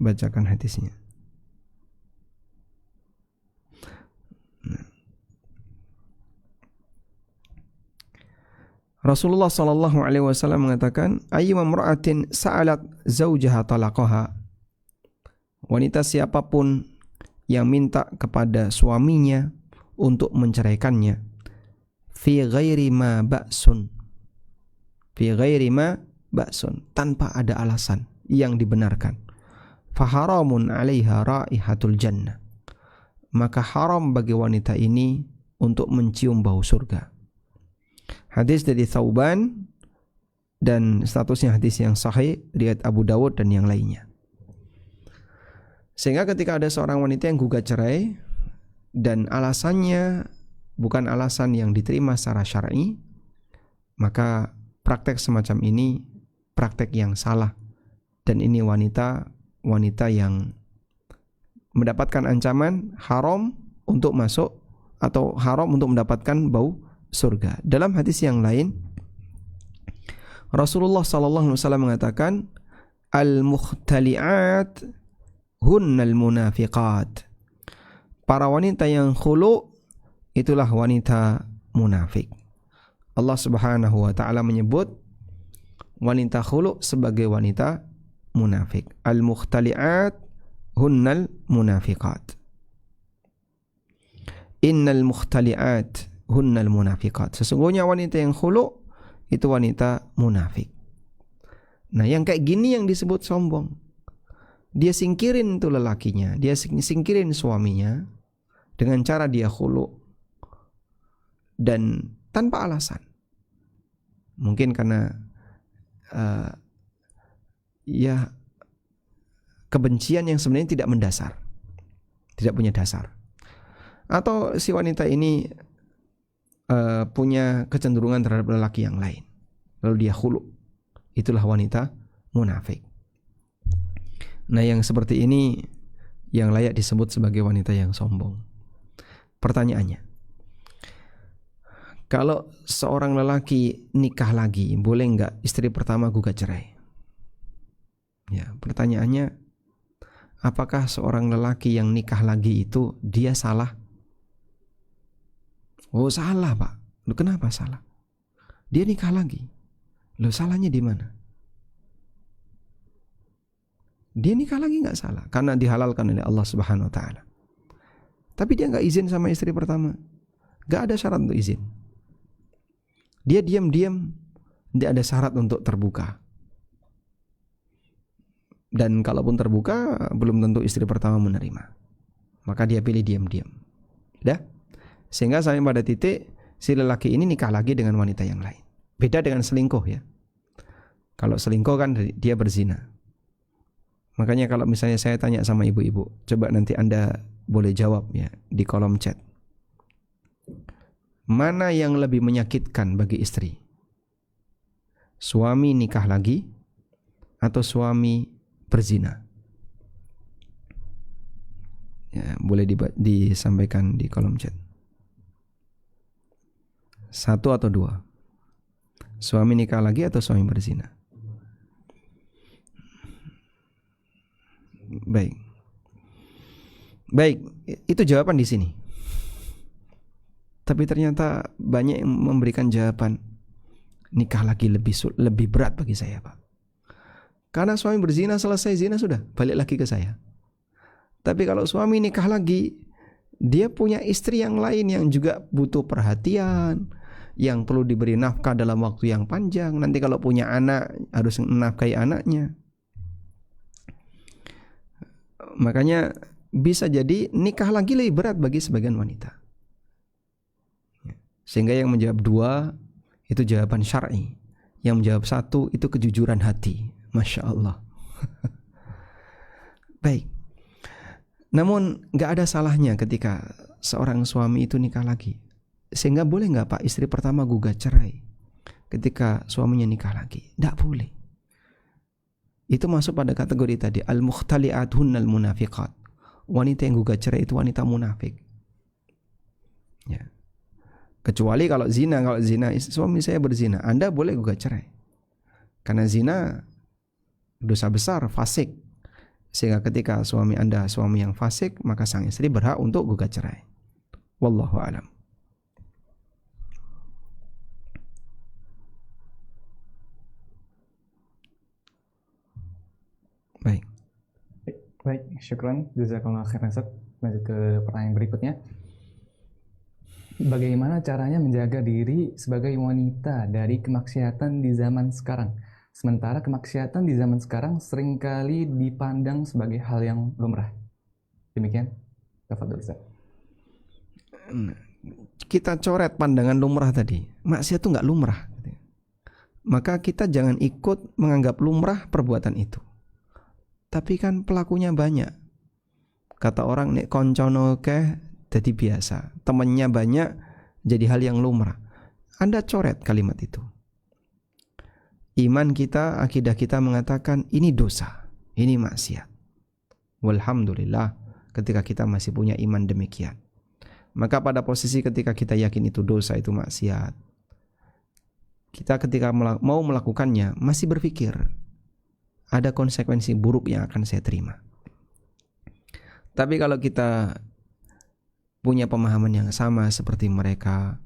bacakan hadisnya. Rasulullah sallallahu alaihi wasallam mengatakan, ayyuma imra'atin sa'alat zawjaha talaqaha. Wanita siapapun yang minta kepada suaminya untuk menceraikannya, fi ghairi ma ba'sun. Fi ghairi ma ba'sun, tanpa ada alasan yang dibenarkan. Faharamun 'alaiha raihatul jannah. Maka haram bagi wanita ini untuk mencium bau surga. Hadis dari Thauban dan statusnya hadis yang sahih riwayat Abu Dawud dan yang lainnya. Sehingga ketika ada seorang wanita yang gugat cerai dan alasannya bukan alasan yang diterima secara syar'i, maka praktek semacam ini praktek yang salah, dan ini wanita yang mendapatkan ancaman haram untuk masuk atau haram untuk mendapatkan bau surga. Dalam hadis yang lain, Rasulullah sallallahu alaihi wasallam mengatakan, al-mukhtali'at hunnal munafiqat. Para wanita yang khulu itulah wanita munafik. Allah Subhanahu wa taala menyebut wanita khulu sebagai wanita munafik. Al-mukhtali'at hunnal munafiqat. Innal mukhtali'at hunnal munafiqat. Sesungguhnya wanita yang khulu itu wanita munafik. Nah, yang kayak gini yang disebut sombong. dia singkirin tuh lelakinya, dia singkirin suaminya dengan cara dia khulu dan tanpa alasan. Mungkin karena ya kebencian yang sebenarnya tidak mendasar, tidak punya dasar. Atau si wanita ini punya kecenderungan terhadap lelaki yang lain, lalu dia khulu. Itulah wanita munafik. Nah, yang seperti ini yang layak disebut sebagai wanita yang sombong. Pertanyaannya, kalau seorang lelaki nikah lagi, boleh enggak istri pertama gugat cerai? Ya, pertanyaannya, apakah seorang lelaki yang nikah lagi itu dia salah? Oh, salah, Pak. Loh, kenapa salah? Dia nikah lagi. Loh, salahnya di mana? Dia nikah lagi nggak salah, karena dihalalkan oleh Allah Subhanahu Wa Taala. Tapi dia nggak izin sama istri pertama, nggak ada syarat untuk izin. Dia diam-diam, tidak ada syarat untuk terbuka. Dan kalaupun terbuka, belum tentu istri pertama menerima. Maka dia pilih diam-diam. Dah, sehingga sampai pada titik si lelaki ini nikah lagi dengan wanita yang lain. Beda dengan selingkuh ya. Kalau selingkuh kan dia berzina. Makanya kalau misalnya saya tanya sama ibu-ibu, coba nanti Anda boleh jawab ya di kolom chat. Mana yang lebih menyakitkan bagi istri? Suami nikah lagi atau suami berzina? Ya, boleh disampaikan di kolom chat. 1 atau 2? Suami nikah lagi atau suami berzina? Baik, itu jawaban di sini. Tapi ternyata banyak yang memberikan jawaban nikah lagi lebih berat bagi saya, Pak. Karena suami berzina, selesai zina sudah, balik lagi ke saya. Tapi kalau suami nikah lagi, dia punya istri yang lain yang juga butuh perhatian, yang perlu diberi nafkah dalam waktu yang panjang. Nanti kalau punya anak harus menafkahi anaknya. Makanya bisa jadi nikah lagi lebih berat bagi sebagian wanita. Sehingga yang menjawab 2 itu jawaban syar'i, yang menjawab 1 itu kejujuran hati. Masya Allah. Baik. Namun gak ada salahnya ketika seorang suami itu nikah lagi. Sehingga boleh nggak Pak istri pertama gugat cerai ketika suaminya nikah lagi? Tidak boleh. Itu masuk pada kategori tadi al-mukhtali'at hunnal munafiqat. Wanita yang gugat cerai itu wanita munafik. Ya. Kecuali kalau zina suami saya berzina, Anda boleh gugat cerai. Karena zina dosa besar, fasik. Sehingga ketika suami Anda suami yang fasik, maka sang istri berhak untuk gugat cerai. Wallahu a'lam. Baik, syukran. Jazakallahu khairan Ustaz. Lanjut ke pertanyaan berikutnya. Bagaimana caranya menjaga diri sebagai wanita dari kemaksiatan di zaman sekarang? Sementara kemaksiatan di zaman sekarang seringkali dipandang sebagai hal yang lumrah. Demikian. Tafadhol Ustaz. Kita coret pandangan lumrah tadi. Maksiat itu nggak lumrah. Maka kita jangan ikut menganggap lumrah perbuatan itu. Tapi kan pelakunya banyak. Kata orang nek koncono keh jadi biasa. Temannya banyak jadi hal yang lumrah. Anda coret kalimat itu. Iman kita, akidah kita mengatakan ini dosa, ini maksiat. Walhamdulillah ketika kita masih punya iman demikian. Maka pada posisi ketika kita yakin itu dosa, itu maksiat, kita ketika mau melakukannya masih berpikir ada konsekuensi buruk yang akan saya terima. Tapi kalau kita punya pemahaman yang sama seperti mereka,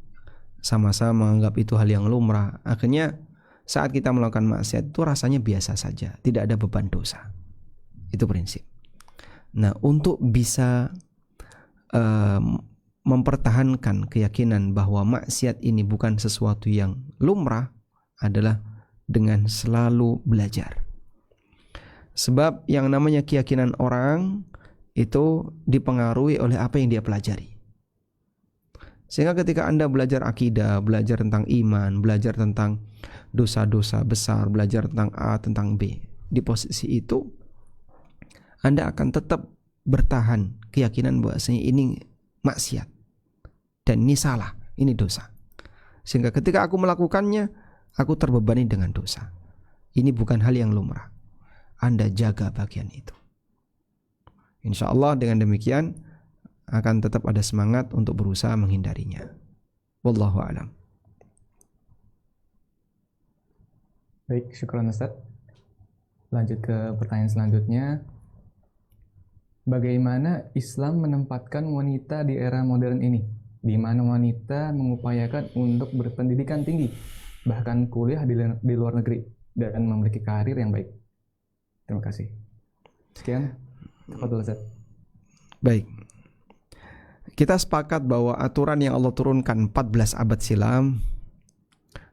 sama-sama menganggap itu hal yang lumrah, akhirnya saat kita melakukan maksiat itu rasanya biasa saja, tidak ada beban dosa. Itu prinsip. Nah, untuk bisa mempertahankan keyakinan bahwa maksiat ini bukan sesuatu yang lumrah adalah dengan selalu belajar. Sebab yang namanya keyakinan orang itu dipengaruhi oleh apa yang dia pelajari. Sehingga ketika Anda belajar akidah, belajar tentang iman, belajar tentang dosa-dosa besar, belajar tentang A, tentang B, di posisi itu Anda akan tetap bertahan keyakinan bahwasanya ini maksiat dan ini salah, ini dosa. Sehingga ketika aku melakukannya, aku terbebani dengan dosa. Ini bukan hal yang lumrah. Anda jaga bagian itu. Insya Allah dengan demikian akan tetap ada semangat untuk berusaha menghindarinya. Wallahu a'lam. Baik, syukran Ustaz. Lanjut ke pertanyaan selanjutnya. Bagaimana Islam menempatkan wanita di era modern ini, di mana wanita mengupayakan untuk berpendidikan tinggi, bahkan kuliah di luar negeri, dan memiliki karir yang baik? Terima kasih. Sekian. Tafadhol Ustaz. Baik. Kita sepakat bahwa aturan yang Allah turunkan 14 abad silam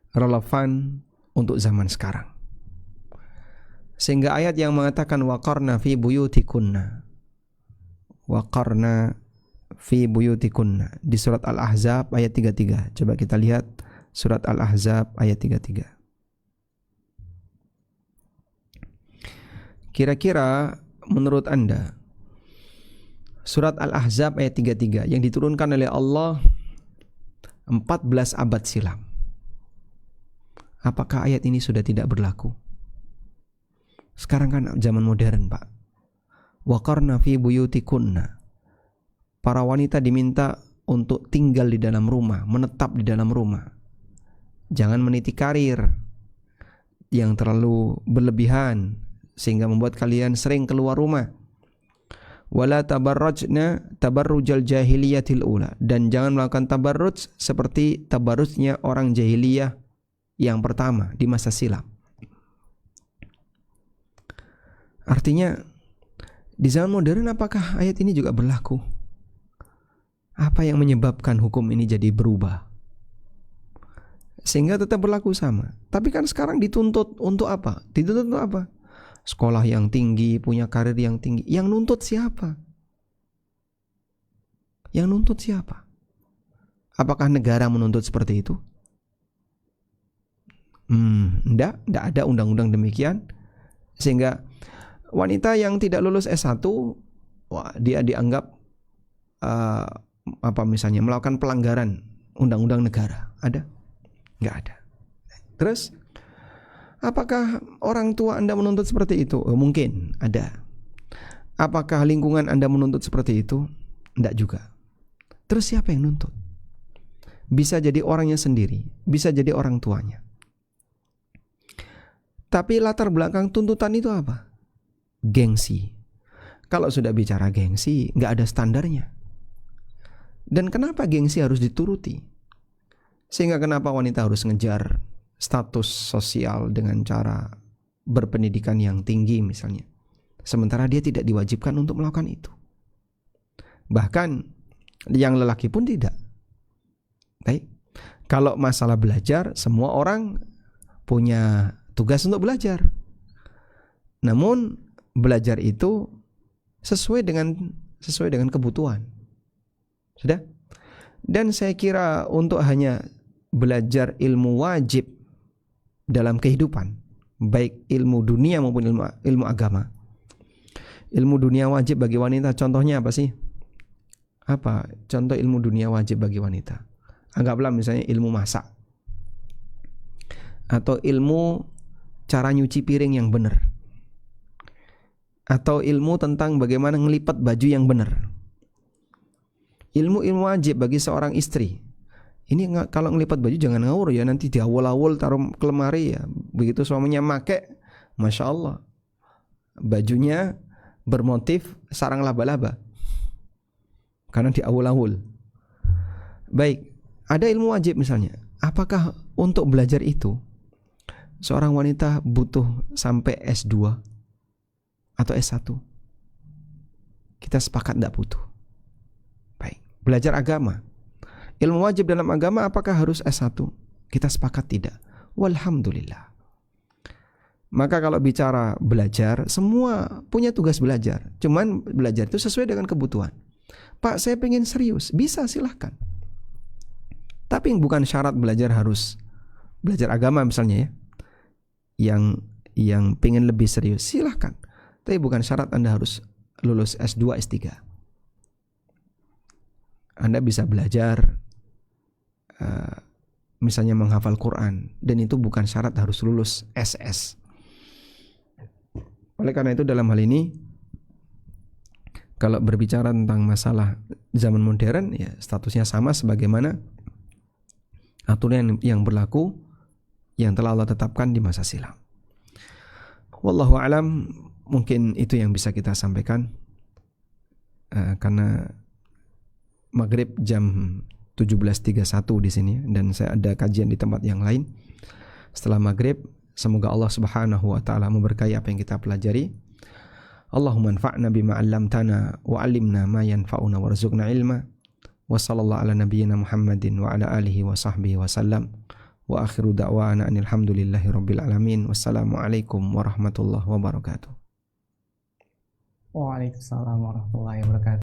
relevan untuk zaman sekarang. Sehingga ayat yang mengatakan waqarna fi buyutikunna, waqarna fi buyutikunna di surat Al-Ahzab ayat 33. Coba kita lihat surat Al-Ahzab ayat 33. Kira-kira menurut Anda surat Al-Ahzab ayat 33 yang diturunkan oleh Allah 14 abad silam, apakah ayat ini sudah tidak berlaku? Sekarang kan zaman modern, Pak. Waqarna fi buyutikunna. Para wanita diminta untuk tinggal di dalam rumah, menetap di dalam rumah. Jangan meniti karir yang terlalu berlebihan sehingga membuat kalian sering keluar rumah. Wala tabarrajna tabarrujal jahiliyatil ula, dan jangan melakukan tabarruj seperti tabarrujnya orang jahiliyah yang pertama di masa silam. Artinya di zaman modern apakah ayat ini juga berlaku? Apa yang menyebabkan hukum ini jadi berubah sehingga tetap berlaku sama? Tapi kan sekarang dituntut untuk apa? Dituntut untuk apa? Sekolah yang tinggi, punya karir yang tinggi. Yang nuntut siapa? Yang nuntut siapa? Apakah negara menuntut seperti itu? Enggak ada undang-undang demikian. Sehingga wanita yang tidak lulus S1, dia dianggap misalnya melakukan pelanggaran undang-undang negara. Ada? Enggak ada. Terus apakah orang tua Anda menuntut seperti itu? Mungkin ada. Apakah lingkungan Anda menuntut seperti itu? Tidak juga. Terus siapa yang nuntut? Bisa jadi orangnya sendiri, bisa jadi orang tuanya. Tapi latar belakang tuntutan itu apa? Gengsi. Kalau sudah bicara gengsi, nggak ada standarnya. Dan kenapa gengsi harus dituruti? Sehingga kenapa wanita harus ngejar status sosial dengan cara berpendidikan yang tinggi misalnya, sementara dia tidak diwajibkan untuk melakukan itu. Bahkan yang lelaki pun tidak. Baik. Kalau masalah belajar, semua orang punya tugas untuk belajar. Namun belajar itu sesuai dengan kebutuhan. Sudah? Dan saya kira untuk hanya belajar ilmu wajib dalam kehidupan, baik ilmu dunia maupun ilmu agama. Ilmu dunia wajib bagi wanita, contohnya apa sih? Apa contoh ilmu dunia wajib bagi wanita? Anggaplah misalnya ilmu masak, atau ilmu cara nyuci piring yang benar, atau ilmu tentang bagaimana ngelipat baju yang benar. Ilmu wajib bagi seorang istri. Ini kalau ngelipat baju jangan ngawur ya, nanti diawul-awul taruh ke lemari ya. Begitu suaminya make, Masya Allah, bajunya bermotif sarang laba-laba karena diawul-awul. Baik, ada ilmu wajib misalnya. Apakah untuk belajar itu seorang wanita butuh sampai S2 atau S1? Kita sepakat tidak butuh. Baik, belajar agama, ilmu wajib dalam agama apakah harus S1? Kita sepakat tidak. Walhamdulillah. Maka kalau bicara belajar, semua punya tugas belajar. Cuman belajar itu sesuai dengan kebutuhan. Pak, saya pengen serius. Bisa, silahkan. Tapi bukan syarat belajar harus belajar agama misalnya ya. Yang pengen lebih serius, silahkan. Tapi bukan syarat Anda harus lulus S2, S3. Anda bisa belajar misalnya menghafal Quran, dan itu bukan syarat harus lulus SS. Oleh karena itu dalam hal ini, kalau berbicara tentang masalah zaman modern, ya statusnya sama sebagaimana aturan yang berlaku yang telah Allah tetapkan di masa silam. Wallahu alam, mungkin itu yang bisa kita sampaikan karena maghrib jam 17.31 di sini, dan saya ada kajian di tempat yang lain setelah maghrib. Semoga Allah Subhanahu wa taala memberkahi apa yang kita pelajari. Allahumma anfa'na bima 'allamtana wa 'allimna ma yanfa'una warzuqna ilma. Wa sallallahu ala nabiyyina Muhammadin wa ala alihi wa sahbihi wa sallam. Wa akhiru da'wana anil hamdulillahi rabbil alamin. Wassalamualaikum warahmatullahi wabarakatuh. Waalaikumsalam warahmatullahi wabarakatuh.